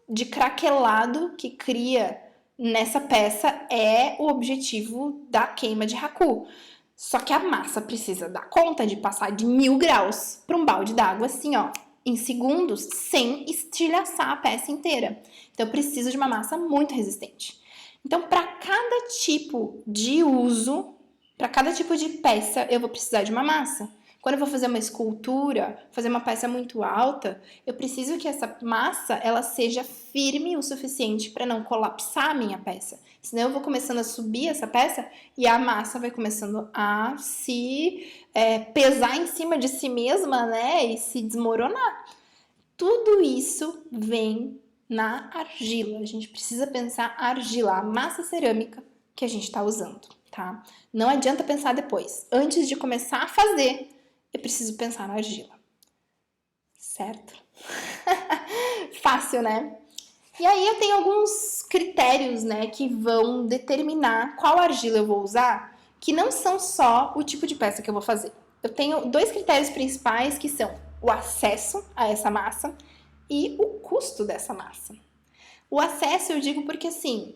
de craquelado que cria nessa peça é o objetivo da queima de Haku. Só que a massa precisa dar conta de passar de 1000 graus para um balde d'água assim, ó, em segundos, sem estilhaçar a peça inteira. Então, eu preciso de uma massa muito resistente. Então, para cada tipo de uso, para cada tipo de peça, eu vou precisar de uma massa. Quando eu vou fazer uma escultura, fazer uma peça muito alta, eu preciso que essa massa ela seja firme o suficiente para não colapsar a minha peça. Senão eu vou começando a subir essa peça e a massa vai começando a se pesar em cima de si mesma, né? E se desmoronar. Tudo isso vem na argila. A gente precisa pensar a argila, a massa cerâmica que a gente está usando, tá? Não adianta pensar depois. Antes de começar a fazer, eu preciso pensar na argila. Certo? Fácil, né? E aí eu tenho alguns critérios, né, que vão determinar qual argila eu vou usar, que não são só o tipo de peça que eu vou fazer. Eu tenho 2 critérios principais que são o acesso a essa massa e o custo dessa massa. O acesso eu digo porque assim,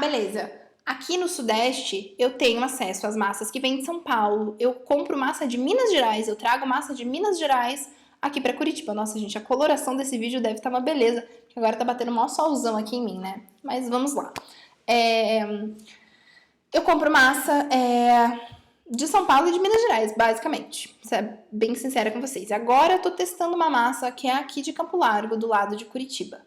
beleza, aqui no Sudeste eu tenho acesso às massas que vêm de São Paulo, eu compro massa de Minas Gerais, eu trago massa de Minas Gerais aqui para Curitiba. Nossa, gente, a coloração desse vídeo deve estar uma beleza, porque agora tá batendo o maior solzão aqui em mim, né? Mas vamos lá. Eu compro massa de São Paulo e de Minas Gerais, basicamente. Isso é bem sincera com vocês. Agora eu tô testando uma massa que é aqui de Campo Largo, do lado de Curitiba.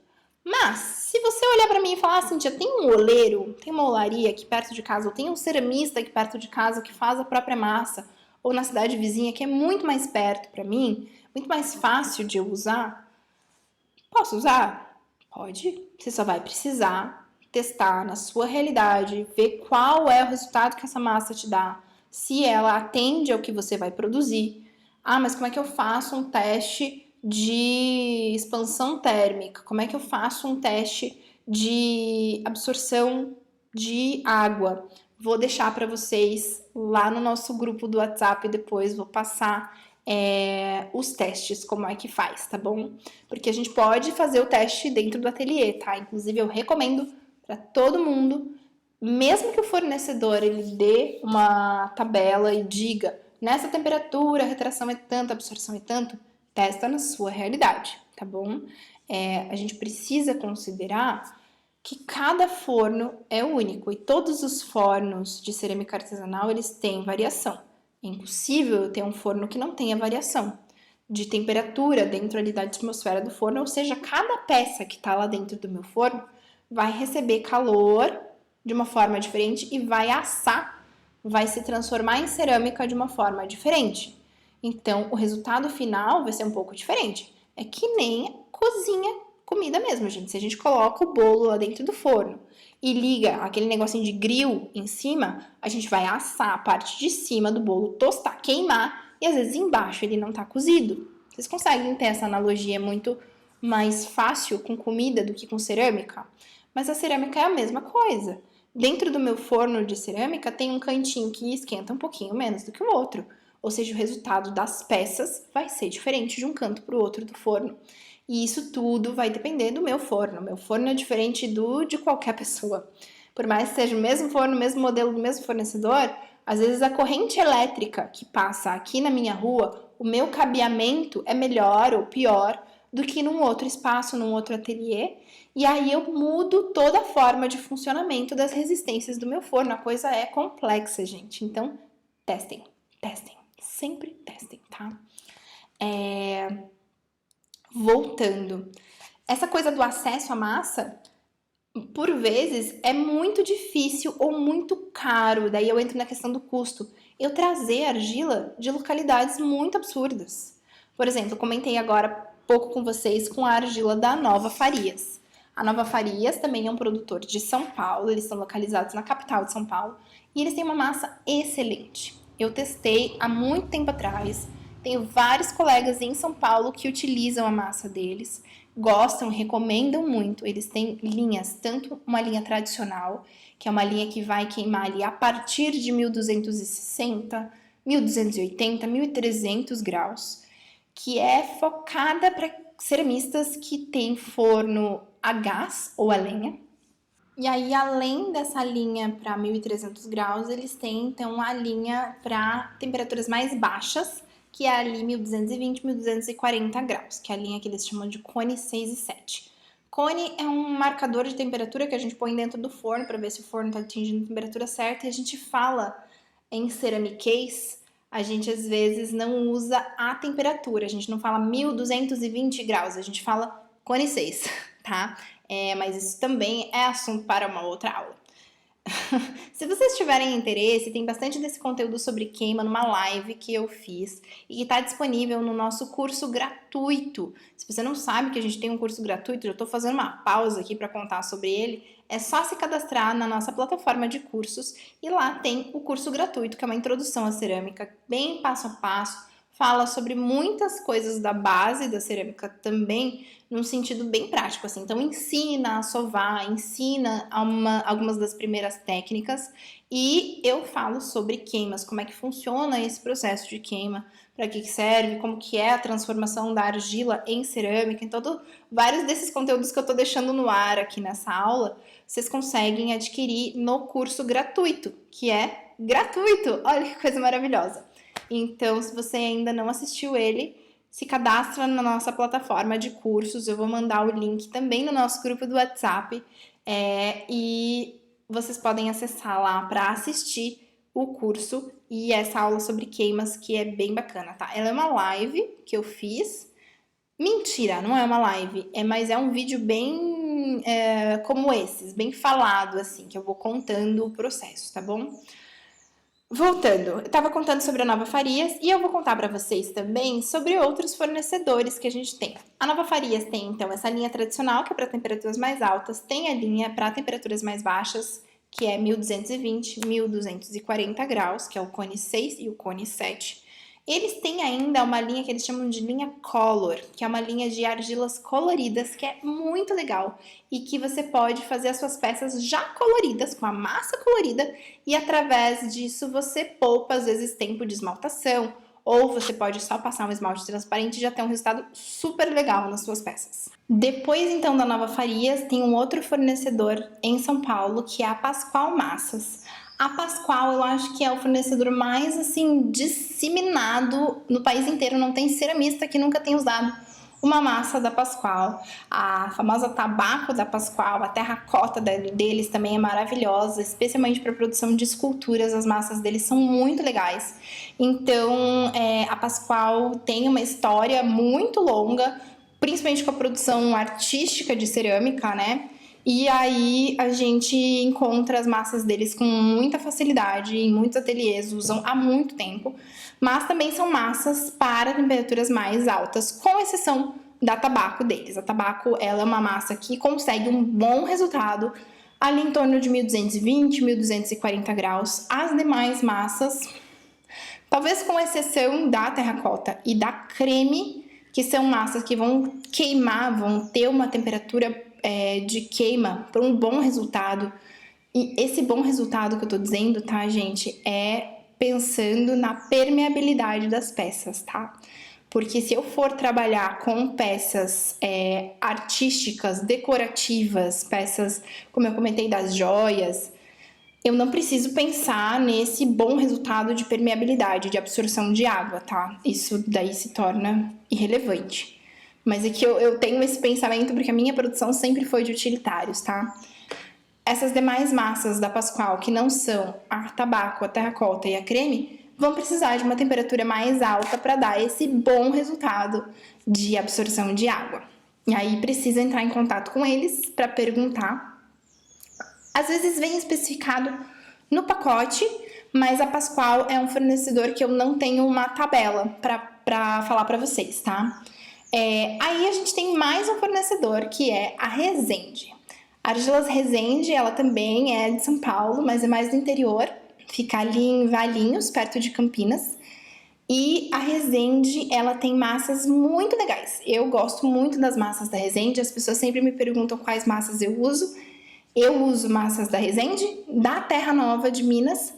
Mas, se você olhar pra mim e falar assim, tem um oleiro, tem uma olaria aqui perto de casa, ou tem um ceramista aqui perto de casa que faz a própria massa, ou na cidade vizinha, que é muito mais perto pra mim, muito mais fácil de eu usar, posso usar? Pode. Você só vai precisar testar na sua realidade, ver qual é o resultado que essa massa te dá, se ela atende ao que você vai produzir. Mas como é que eu faço um teste de expansão térmica? Como é que eu faço um teste de absorção de água? Vou deixar para vocês lá no nosso grupo do WhatsApp depois, vou passar os testes, como é que faz, tá bom? Porque a gente pode fazer o teste dentro do ateliê, tá? Inclusive eu recomendo para todo mundo, mesmo que o fornecedor ele dê uma tabela e diga nessa temperatura a retração é tanto, a absorção é tanto, testa na sua realidade, tá bom? A gente precisa considerar que cada forno é único e todos os fornos de cerâmica artesanal eles têm variação. É impossível eu ter um forno que não tenha variação de temperatura dentro ali da atmosfera do forno, ou seja, cada peça que está lá dentro do meu forno vai receber calor de uma forma diferente e vai assar, vai se transformar em cerâmica de uma forma diferente. Então, o resultado final vai ser um pouco diferente. É que nem cozinha comida mesmo, gente. Se a gente coloca o bolo lá dentro do forno e liga aquele negocinho de grill em cima, a gente vai assar a parte de cima do bolo, tostar, queimar, e às vezes embaixo ele não tá cozido. Vocês conseguem ter essa analogia muito mais fácil com comida do que com cerâmica? Mas a cerâmica é a mesma coisa. Dentro do meu forno de cerâmica tem um cantinho que esquenta um pouquinho menos do que o outro. Ou seja, o resultado das peças vai ser diferente de um canto para o outro do forno. E isso tudo vai depender do meu forno. Meu forno é diferente de qualquer pessoa. Por mais que seja o mesmo forno, o mesmo modelo, do mesmo fornecedor, às vezes a corrente elétrica que passa aqui na minha rua, o meu cabeamento é melhor ou pior do que num outro espaço, num outro ateliê. E aí eu mudo toda a forma de funcionamento das resistências do meu forno. A coisa é complexa, gente. Então, testem, testem. Sempre testem, tá? Voltando. Essa coisa do acesso à massa, por vezes, é muito difícil ou muito caro. Daí eu entro na questão do custo. eu trazer argila de localidades muito absurdas. Por exemplo, comentei agora há pouco com vocês com a argila da Nova Farias. A Nova Farias também é um produtor de São Paulo, eles são localizados na capital de São Paulo e eles têm uma massa excelente. Eu testei há muito tempo atrás, tenho vários colegas em São Paulo que utilizam a massa deles, gostam, recomendam muito. Eles têm linhas, tanto uma linha tradicional, que é uma linha que vai queimar ali a partir de 1260, 1280, 1300 graus, que é focada para ceramistas que têm forno a gás ou a lenha. E aí, além dessa linha para 1300 graus, eles têm então a linha para temperaturas mais baixas, que é ali 1220, 1240 graus, que é a linha que eles chamam de Cone 6 e 7. Cone é um marcador de temperatura que a gente põe dentro do forno para ver se o forno está atingindo a temperatura certa, e a gente fala em ceramiquês, a gente às vezes não usa a temperatura, a gente não fala 1220 graus, a gente fala Cone 6, tá? Mas isso também é assunto para uma outra aula. Se vocês tiverem interesse, tem bastante desse conteúdo sobre queima numa live que eu fiz e que está disponível no nosso curso gratuito. Se você não sabe que a gente tem um curso gratuito, já estou fazendo uma pausa aqui para contar sobre ele, é só se cadastrar na nossa plataforma de cursos e lá tem o curso gratuito, que é uma introdução à cerâmica, bem passo a passo, fala sobre muitas coisas da base da cerâmica também, num sentido bem prático, assim. Então, ensina a sovar, ensina algumas das primeiras técnicas e eu falo sobre queimas, como é que funciona esse processo de queima, para que serve, como que é a transformação da argila em cerâmica. Então, vários desses conteúdos que eu tô deixando no ar aqui nessa aula, vocês conseguem adquirir no curso gratuito, que é gratuito! Olha que coisa maravilhosa! Então, se você ainda não assistiu ele, se cadastra na nossa plataforma de cursos. Eu vou mandar o link também no nosso grupo do WhatsApp e vocês podem acessar lá para assistir o curso e essa aula sobre queimas, que é bem bacana, tá? Ela é uma live que eu fiz. Mentira, não é uma live, mas é um vídeo bem como esses, bem falado, assim, que eu vou contando o processo, tá bom? Voltando, eu estava contando sobre a Nova Farias e eu vou contar para vocês também sobre outros fornecedores que a gente tem. A Nova Farias tem então essa linha tradicional, que é para temperaturas mais altas, tem a linha para temperaturas mais baixas, que é 1220, 1240 graus, que é o Cone 6 e o Cone 7. Eles têm ainda uma linha que eles chamam de linha Color, que é uma linha de argilas coloridas, que é muito legal e que você pode fazer as suas peças já coloridas, com a massa colorida, e através disso você poupa às vezes tempo de esmaltação, ou você pode só passar um esmalte transparente e já ter um resultado super legal nas suas peças. Depois então da Nova Farias, tem um outro fornecedor em São Paulo, que é a Pascoal Massas. A Pascoal, eu acho que é o fornecedor mais, assim, disseminado no país inteiro. Não tem ceramista que nunca tenha usado uma massa da Pascoal. A famosa tabaco da Pascoal, a terracota deles também é maravilhosa, especialmente para produção de esculturas. As massas deles são muito legais. Então, a Pascoal tem uma história muito longa, principalmente com a produção artística de cerâmica, né? E aí a gente encontra as massas deles com muita facilidade, em muitos ateliês usam há muito tempo, mas também são massas para temperaturas mais altas, com exceção da tabaco deles. A tabaco, ela é uma massa que consegue um bom resultado ali em torno de 1220, 1240 graus. As demais massas, talvez com exceção da terracota e da creme, que são massas que vão queimar, vão ter uma temperatura de queima para um bom resultado. E esse bom resultado que eu tô dizendo, tá, gente, é pensando na permeabilidade das peças, tá? Porque se eu for trabalhar com peças artísticas, decorativas, peças, como eu comentei, das joias, eu não preciso pensar nesse bom resultado de permeabilidade, de absorção de água, tá? Isso daí se torna irrelevante. Mas é que eu tenho esse pensamento porque a minha produção sempre foi de utilitários, tá? Essas demais massas da Pascoal, que não são a tabaco, a terracota e a creme, vão precisar de uma temperatura mais alta para dar esse bom resultado de absorção de água. E aí precisa entrar em contato com eles para perguntar. Às vezes vem especificado no pacote, mas a Pascoal é um fornecedor que eu não tenho uma tabela para falar para vocês, tá? Aí a gente tem mais um fornecedor que é a Resende. A Argilas Resende, ela também é de São Paulo, mas é mais do interior, fica ali em Valinhos, perto de Campinas. E a Resende, ela tem massas muito legais. Eu gosto muito das massas da Resende, as pessoas sempre me perguntam quais massas eu uso. Eu uso massas da Resende, da Terra Nova de Minas,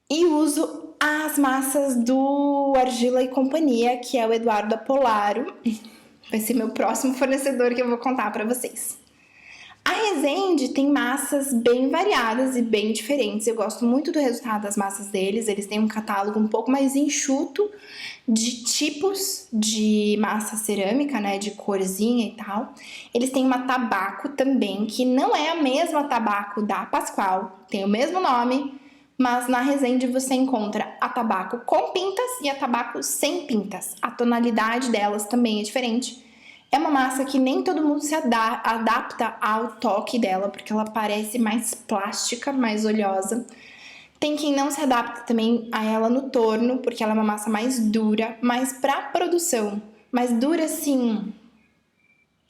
e uso as massas do Argila e Companhia, que é o Eduardo Apolaro. Vai ser meu próximo fornecedor que eu vou contar para vocês. A Resende tem massas bem variadas e bem diferentes. Eu gosto muito do resultado das massas deles. Eles têm um catálogo um pouco mais enxuto de tipos de massa cerâmica, né? De corzinha e tal. Eles têm uma tabaco também, que não é a mesma tabaco da Pascoal. Tem o mesmo nome, mas na Resende você encontra a tabaco com pintas e a tabaco sem pintas. A tonalidade delas também é diferente. É uma massa que nem todo mundo se adapta ao toque dela, porque ela parece mais plástica, mais oleosa. Tem quem não se adapta também a ela no torno, porque ela é uma massa mais dura, mas para produção, mais dura assim,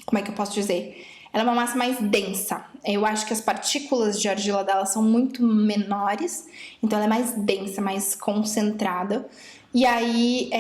como é que eu posso dizer? Ela é uma massa mais densa. Eu acho que as partículas de argila dela são muito menores, então ela é mais densa, mais concentrada. E aí,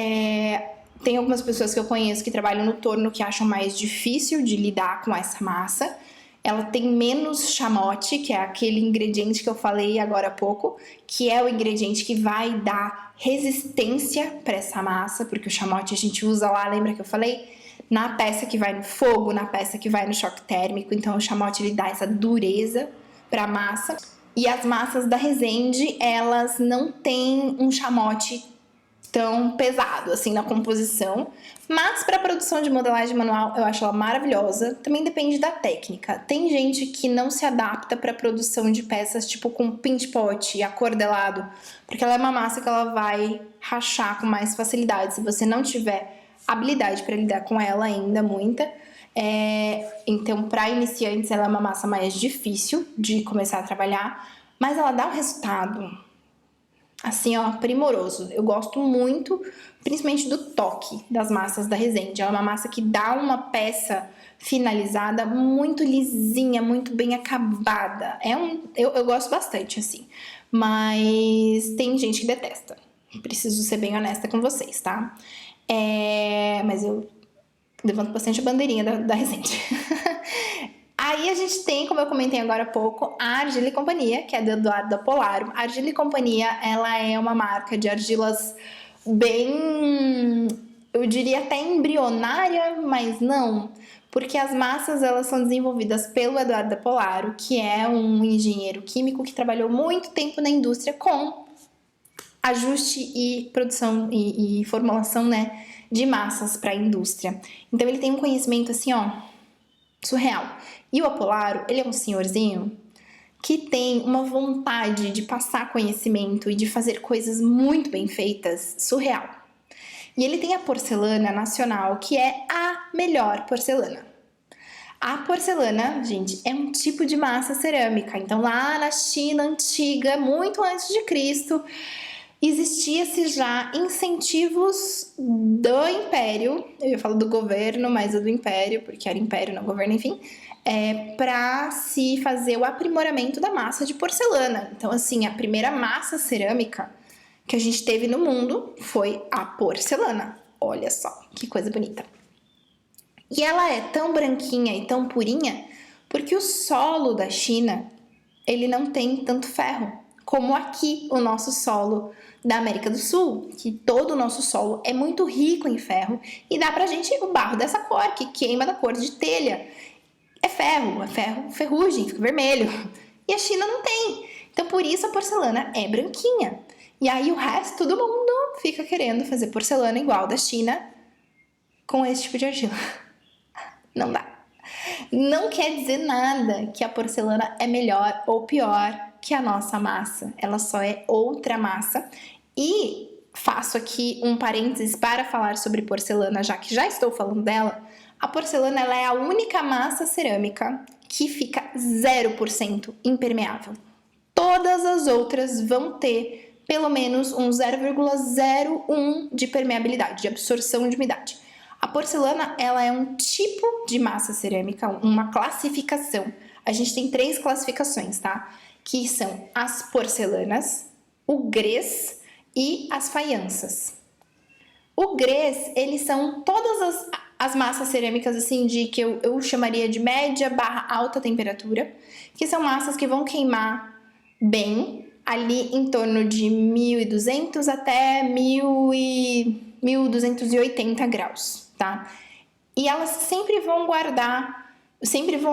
tem algumas pessoas que eu conheço que trabalham no torno que acham mais difícil de lidar com essa massa. Ela tem menos chamote, que é aquele ingrediente que eu falei agora há pouco, que é o ingrediente que vai dar resistência para essa massa, porque o chamote a gente usa lá, lembra que eu falei? Na peça que vai no fogo, na peça que vai no choque térmico. Então o chamote ele dá essa dureza para a massa. E as massas da Resende, elas não têm um chamote tão pesado assim na composição, mas para produção de modelagem manual eu acho ela maravilhosa. Também depende da técnica. Tem gente que não se adapta para produção de peças tipo com pinch pot, acordelado, porque ela é uma massa que ela vai rachar com mais facilidade se você não tiver habilidade para lidar com ela ainda muita. Então, para iniciantes, ela é uma massa mais difícil de começar a trabalhar, mas ela dá um resultado assim, ó, primoroso. Eu gosto muito, principalmente do toque das massas da Resende. É uma massa que dá uma peça finalizada muito lisinha, muito bem acabada. Eu gosto bastante, assim. Mas tem gente que detesta. Preciso ser bem honesta com vocês, tá? Mas eu levanto bastante a bandeirinha da Resende. Aí a gente tem, como eu comentei agora há pouco, a Argila e Companhia, que é do Eduardo Apolaro. A Argila e Companhia, ela é uma marca de argilas bem, eu diria até embrionária, mas não, porque as massas elas são desenvolvidas pelo Eduardo Apolaro, que é um engenheiro químico que trabalhou muito tempo na indústria com ajuste e produção e formulação, né, de massas para a indústria. Então ele tem um conhecimento assim, ó, surreal. E o Apolaro, ele é um senhorzinho que tem uma vontade de passar conhecimento e de fazer coisas muito bem feitas, surreal. E ele tem a porcelana nacional, que é a melhor porcelana. A porcelana, gente, é um tipo de massa cerâmica. Então, lá na China antiga, muito antes de Cristo, existia-se já incentivos do império, eu ia falar do governo, mas é do império, porque era império, não governo, enfim, para se fazer o aprimoramento da massa de porcelana. Então, assim, a primeira massa cerâmica que a gente teve no mundo foi a porcelana. Olha só, que coisa bonita. E ela é tão branquinha e tão purinha porque o solo da China, ele não tem tanto ferro como aqui o nosso solo da América do Sul, que todo o nosso solo é muito rico em ferro e dá pra gente o barro dessa cor, que queima da cor de telha. É ferro, ferrugem, fica vermelho. E a China não tem. Então por isso a porcelana é branquinha. E aí o resto do mundo fica querendo fazer porcelana igual da China com esse tipo de argila. Não dá. Não quer dizer nada que a porcelana é melhor ou pior que a nossa massa. Ela só é outra massa. E faço aqui um parênteses para falar sobre porcelana, já que já estou falando dela. A porcelana ela é a única massa cerâmica que fica 0% impermeável. todas as outras vão ter pelo menos um 0,01 de permeabilidade, de absorção de umidade. A porcelana, ela é um tipo de massa cerâmica, uma classificação. A gente tem 3 classificações, tá? Que são as porcelanas, o grès e as faianças. O grès, eles são todas as massas cerâmicas, assim, de que eu chamaria de média barra alta temperatura, que são massas que vão queimar bem, ali em torno de 1.200 até 1.280 graus, tá? E elas sempre vão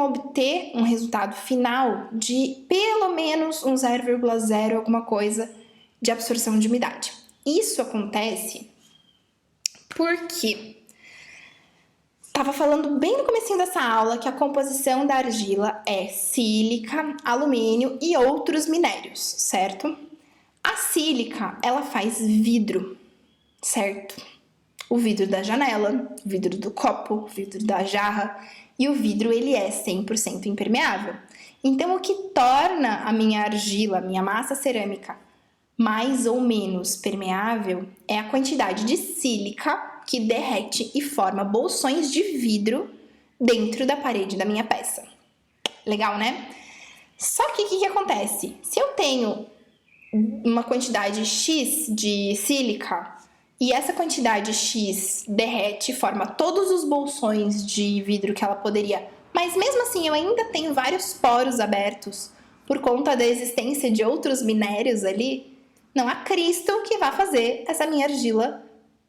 obter um resultado final de pelo menos um 0,0 alguma coisa de absorção de umidade. Isso acontece porque estava falando bem no comecinho dessa aula que a composição da argila é sílica, alumínio e outros minérios, certo? A sílica, ela faz vidro, certo? O vidro da janela, o vidro do copo, o vidro da jarra, e o vidro ele é 100% impermeável. Então o que torna a minha argila, a minha massa cerâmica, mais ou menos permeável é a quantidade de sílica que derrete e forma bolsões de vidro dentro da parede da minha peça. Legal, né? Só que o que acontece? Se eu tenho uma quantidade X de sílica e essa quantidade X derrete e forma todos os bolsões de vidro que ela poderia, mas mesmo assim eu ainda tenho vários poros abertos por conta da existência de outros minérios ali, não há Cristo que vá fazer essa minha argila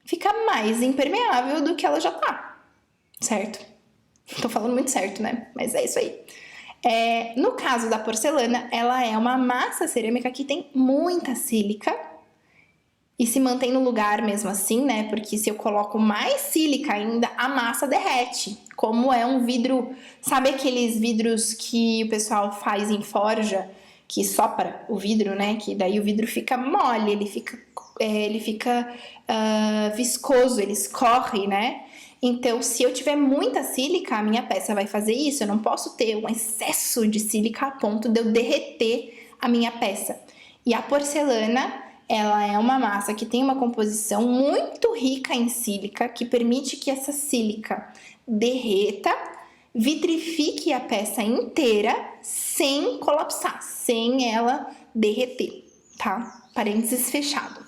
ficar mais impermeável do que ela já tá, certo? Tô falando muito certo, né? Mas é isso aí. No caso da porcelana, ela é uma massa cerâmica que tem muita sílica e se mantém no lugar mesmo assim, né? Porque se eu coloco mais sílica ainda, a massa derrete. Como é um vidro... Sabe aqueles vidros que o pessoal faz em forja, que sopra o vidro, né? Que daí o vidro fica mole, ele fica viscoso, ele escorre, né? Então, se eu tiver muita sílica, a minha peça vai fazer isso. Eu não posso ter um excesso de sílica a ponto de eu derreter a minha peça. E a porcelana, ela é uma massa que tem uma composição muito rica em sílica, que permite que essa sílica derreta, vitrifique a peça inteira sem colapsar, sem ela derreter, tá? Parênteses fechado.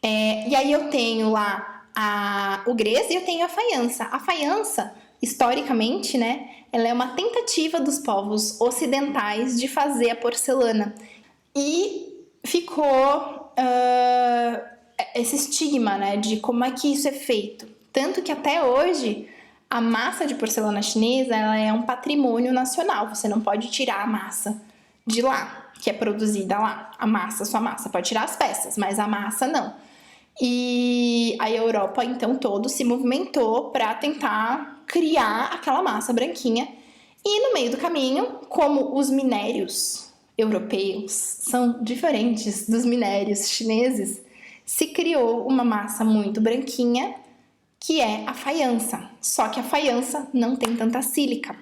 E aí eu tenho lá o grès e eu tenho a faiança. A faiança, historicamente, né, ela é uma tentativa dos povos ocidentais de fazer a porcelana. E ficou esse estigma, né, de como é que isso é feito. Tanto que até hoje a massa de porcelana chinesa, ela é um patrimônio nacional. Você não pode tirar a massa de lá, que é produzida lá. Sua massa. Pode tirar as peças, mas a massa não. E a Europa, então, todo se movimentou para tentar criar aquela massa branquinha. E no meio do caminho, como os minérios europeus são diferentes dos minérios chineses, se criou uma massa muito branquinha, que é a faiança. Só que a faiança não tem tanta sílica.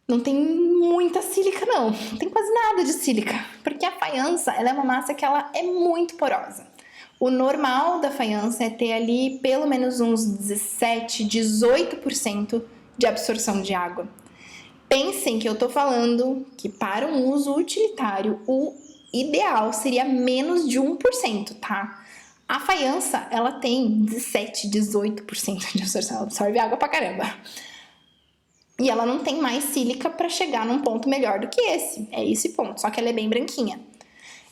Não tem muita sílica, não. Não tem quase nada de sílica. Porque a faiança, ela é uma massa que ela é muito porosa. O normal da faiança é ter ali pelo menos uns 17, 18% de absorção de água. Pensem que eu tô falando que para um uso utilitário, o ideal seria menos de 1%, tá? A faiança, ela tem 17, 18% de absorção, ela absorve água pra caramba. E ela não tem mais sílica para chegar num ponto melhor do que esse. É esse ponto, só que ela é bem branquinha.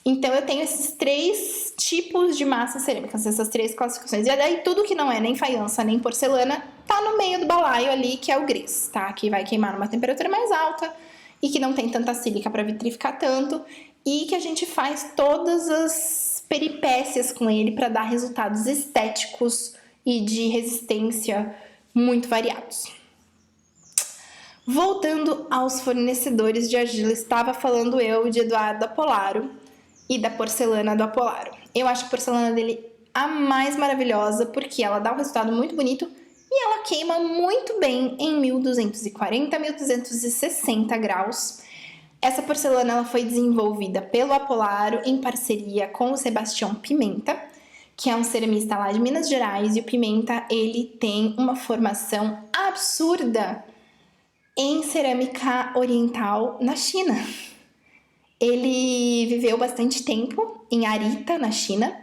Então, eu tenho esses 3 tipos de massas cerâmicas, essas 3 classificações. E daí, tudo que não é nem faiança, nem porcelana, tá no meio do balaio ali, que é o grès, tá? Que vai queimar numa temperatura mais alta e que não tem tanta sílica para vitrificar tanto. E que a gente faz todas as peripécias com ele para dar resultados estéticos e de resistência muito variados. Voltando aos fornecedores de argila, estava falando eu de Eduardo Apolaro e da porcelana do Apolaro. Eu acho a porcelana dele a mais maravilhosa porque ela dá um resultado muito bonito e ela queima muito bem em 1240, 1260 graus. Essa porcelana ela foi desenvolvida pelo Apolaro em parceria com o Sebastião Pimenta, que é um ceramista lá de Minas Gerais, e o Pimenta ele tem uma formação absurda em cerâmica oriental na China. Ele viveu bastante tempo em Arita, na China,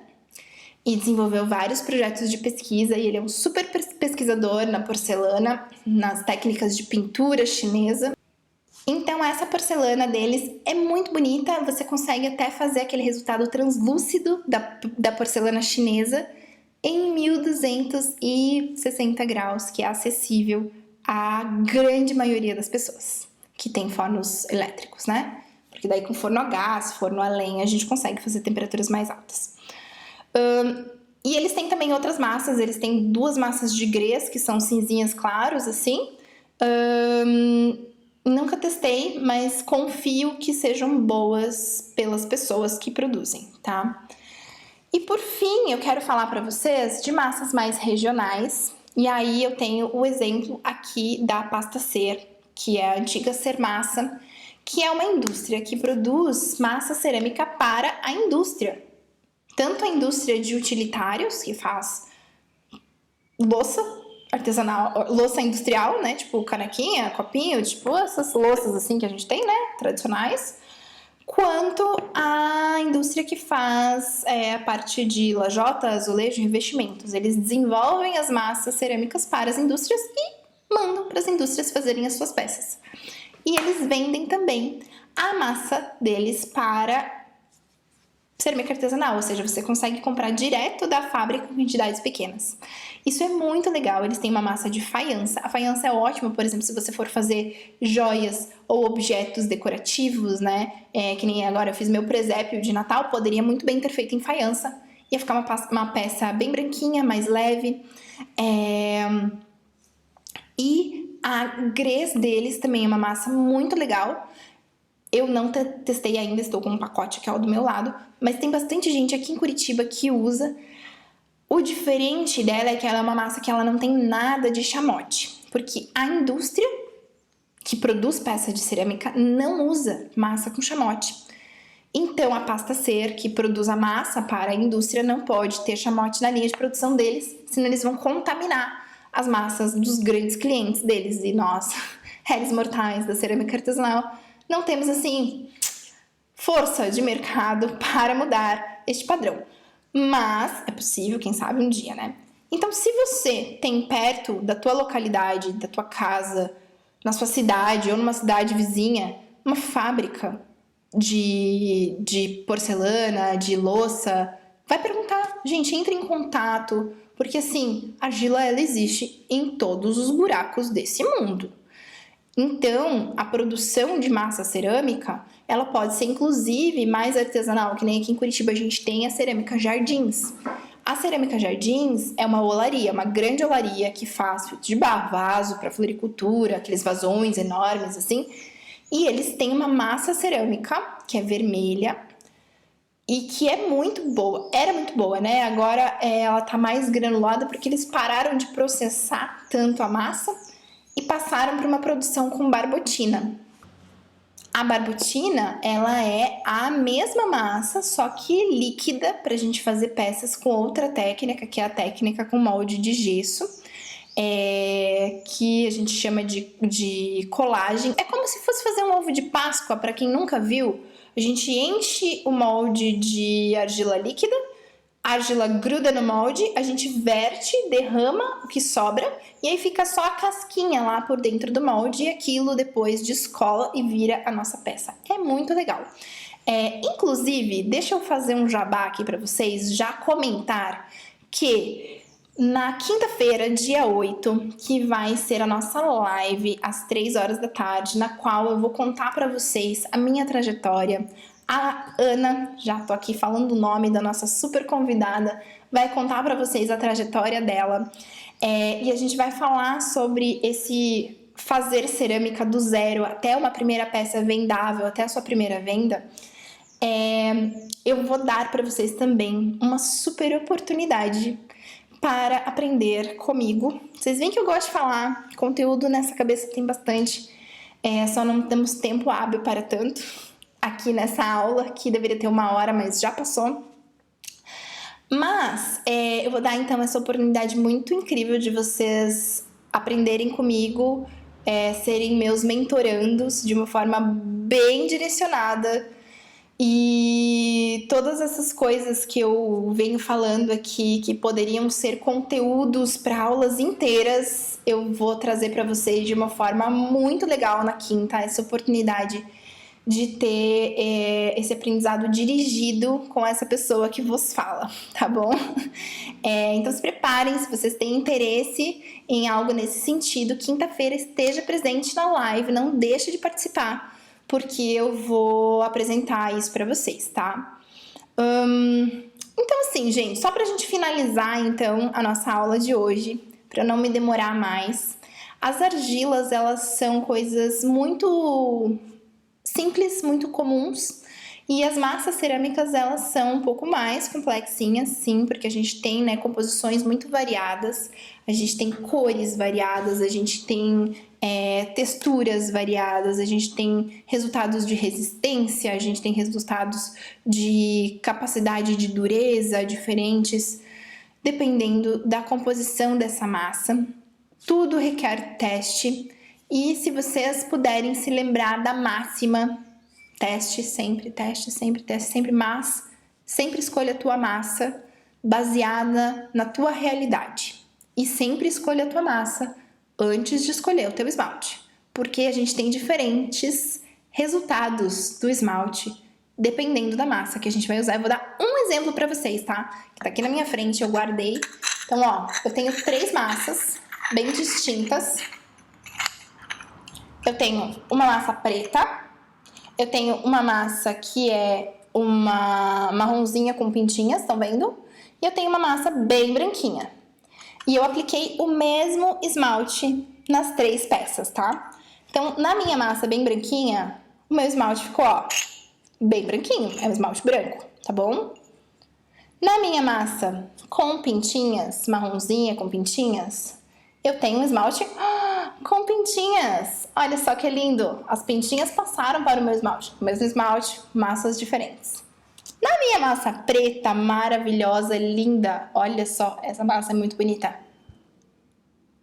e desenvolveu vários projetos de pesquisa, e ele é um super pesquisador na porcelana, nas técnicas de pintura chinesa. Então essa porcelana deles é muito bonita, você consegue até fazer aquele resultado translúcido da porcelana chinesa em 1260 graus, que é acessível à grande maioria das pessoas que tem fornos elétricos, né? Porque daí com forno a gás, forno a lenha, a gente consegue fazer temperaturas mais altas. E eles têm também outras massas, eles têm 2 massas de grès, que são cinzinhas claros, assim. Nunca testei, mas confio que sejam boas pelas pessoas que produzem, tá? E por fim, eu quero falar para vocês de massas mais regionais. E aí eu tenho o exemplo aqui da Pasta Ser, que é a antiga Sermassa, que é uma indústria que produz massa cerâmica para a indústria. Tanto a indústria de utilitários, que faz louça artesanal, louça industrial, né? Tipo canequinha, copinho, tipo essas louças assim que a gente tem, né? Tradicionais. Quanto a indústria que faz a parte de lajota, azulejo, revestimentos. Eles desenvolvem as massas cerâmicas para as indústrias e mandam para as indústrias fazerem as suas peças. E eles vendem também a massa deles para cerâmica artesanal, ou seja, você consegue comprar direto da fábrica em quantidades pequenas. Isso é muito legal, eles têm uma massa de faiança. A faiança é ótima, por exemplo, se você for fazer joias ou objetos decorativos, né? Que nem agora eu fiz meu presépio de Natal, poderia muito bem ter feito em faiança. Ia ficar uma peça bem branquinha, mais leve. E a grès deles também é uma massa muito legal. Eu não testei ainda, estou com um pacote aqui ao do meu lado, mas tem bastante gente aqui em Curitiba que usa. O diferente dela é que ela é uma massa que ela não tem nada de chamote, porque a indústria que produz peça de cerâmica não usa massa com chamote. Então a Pasta Ser, que produz a massa para a indústria, não pode ter chamote na linha de produção deles, senão eles vão contaminar as massas dos grandes clientes deles. E nós, réis mortais da cerâmica artesanal, não temos, assim, força de mercado para mudar este padrão. Mas é possível, quem sabe, um dia, né? Então, se você tem perto da tua localidade, da tua casa, na sua cidade ou numa cidade vizinha, uma fábrica de porcelana, de louça, vai perguntar. Gente, entre em contato, porque, assim, a argila, ela existe em todos os buracos desse mundo. Então, a produção de massa cerâmica, ela pode ser inclusive mais artesanal, que nem aqui em Curitiba a gente tem a cerâmica Jardins. A cerâmica Jardins é uma olaria, uma grande olaria que faz de barro, vaso para floricultura, aqueles vasões enormes assim. E eles têm uma massa cerâmica que é vermelha e que é muito boa. Era muito boa, né? Agora ela tá mais granulada porque eles pararam de processar tanto a massa e passaram para uma produção com barbotina. A barbotina, ela é a mesma massa, só que líquida, para a gente fazer peças com outra técnica, que é a técnica com molde de gesso, que a gente chama de colagem. É como se fosse fazer um ovo de Páscoa, para quem nunca viu. A gente enche o molde de argila líquida, a argila gruda no molde, a gente verte, derrama o que sobra e aí fica só a casquinha lá por dentro do molde e aquilo depois descola e vira a nossa peça. É muito legal. Inclusive, deixa eu fazer um jabá aqui para vocês, já comentar que na quinta-feira, dia 8, que vai ser a nossa live às 3 horas da tarde, na qual eu vou contar para vocês a minha trajetória. A Ana, já tô aqui falando o nome da nossa super convidada, vai contar para vocês a trajetória dela. E a gente vai falar sobre esse fazer cerâmica do zero até uma primeira peça vendável, até a sua primeira venda. Eu vou dar para vocês também uma super oportunidade para aprender comigo. Vocês veem que eu gosto de falar, conteúdo nessa cabeça tem bastante. Só não temos tempo hábil para tanto aqui nessa aula, que deveria ter 1 hora, mas já passou. Mas eu vou dar então essa oportunidade muito incrível de vocês aprenderem comigo, serem meus mentorandos de uma forma bem direcionada. E todas essas coisas que eu venho falando aqui, que poderiam ser conteúdos para aulas inteiras, eu vou trazer para vocês de uma forma muito legal na quinta, essa oportunidade de ter esse aprendizado dirigido com essa pessoa que vos fala, tá bom? Então se preparem, se vocês têm interesse em algo nesse sentido, quinta-feira esteja presente na live, não deixe de participar, porque eu vou apresentar isso para vocês, tá? Então assim, gente, só pra gente finalizar então a nossa aula de hoje, para não me demorar mais, as argilas, elas são coisas muito simples, muito comuns, e as massas cerâmicas, elas são um pouco mais complexinhas, sim, porque a gente tem, né, composições muito variadas, a gente tem cores variadas, a gente tem texturas variadas, a gente tem resultados de resistência, a gente tem resultados de capacidade de dureza diferentes, dependendo da composição dessa massa. Tudo requer teste. E se vocês puderem se lembrar da máxima, teste sempre, mas sempre escolha a tua massa baseada na tua realidade. E sempre escolha a tua massa antes de escolher o teu esmalte, porque a gente tem diferentes resultados do esmalte dependendo da massa que a gente vai usar. Eu vou dar um exemplo para vocês, tá? Que tá aqui na minha frente, eu guardei. Então, ó, eu tenho 3 massas bem distintas. Eu tenho uma massa preta, eu tenho uma massa que é uma marronzinha com pintinhas, estão vendo? E eu tenho uma massa bem branquinha. E eu apliquei o mesmo esmalte nas 3 peças, tá? Então, na minha massa bem branquinha, o meu esmalte ficou, ó, bem branquinho, é um esmalte branco, tá bom? Na minha massa com pintinhas, marronzinha com pintinhas, eu tenho um esmalte com pintinhas. Olha só que lindo! As pintinhas passaram para o meu esmalte. O mesmo esmalte, massas diferentes. Na minha massa preta, maravilhosa, linda, olha só, essa massa é muito bonita.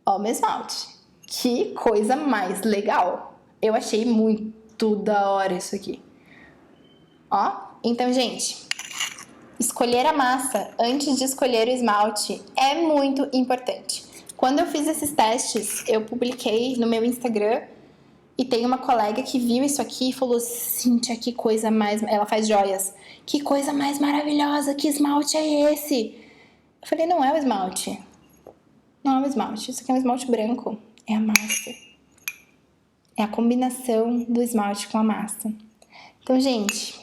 Ó o meu esmalte. Que coisa mais legal! Eu achei muito da hora isso aqui. Ó, então, gente, escolher a massa antes de escolher o esmalte é muito importante. Quando eu fiz esses testes, eu publiquei no meu Instagram e tem uma colega que viu isso aqui e falou: Cíntia, que coisa mais... Ela faz joias. Que coisa mais maravilhosa, que esmalte é esse? Eu falei, não é o esmalte. Não é o esmalte, isso aqui é um esmalte branco. É a massa. É a combinação do esmalte com a massa. Então, gente,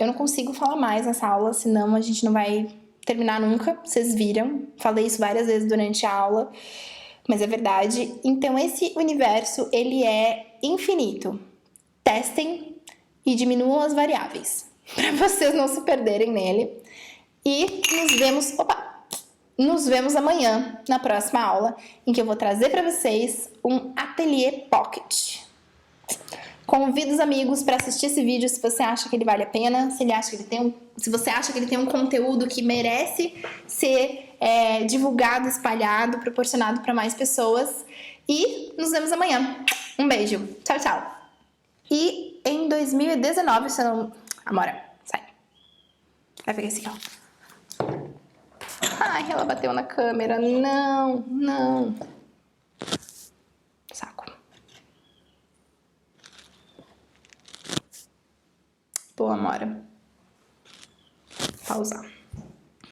eu não consigo falar mais nessa aula, senão a gente não vai terminar nunca. Vocês viram, falei isso várias vezes durante a aula, mas é verdade. Então, esse universo, ele é infinito. Testem e diminuam as variáveis, para vocês não se perderem nele. E nos vemos amanhã, na próxima aula, em que eu vou trazer para vocês um Ateliê Pocket. Convido os amigos para assistir esse vídeo se você acha que ele vale a pena, se você acha que ele tem um conteúdo que merece ser divulgado, espalhado, proporcionado para mais pessoas. E nos vemos amanhã. Um beijo. Tchau, tchau. E em 2019, se eu não... Amora, sai. Vai pegar esse aqui, ó. Ai, ela bateu na câmera. Não, não. Saco. Boa, Amora. Pausar.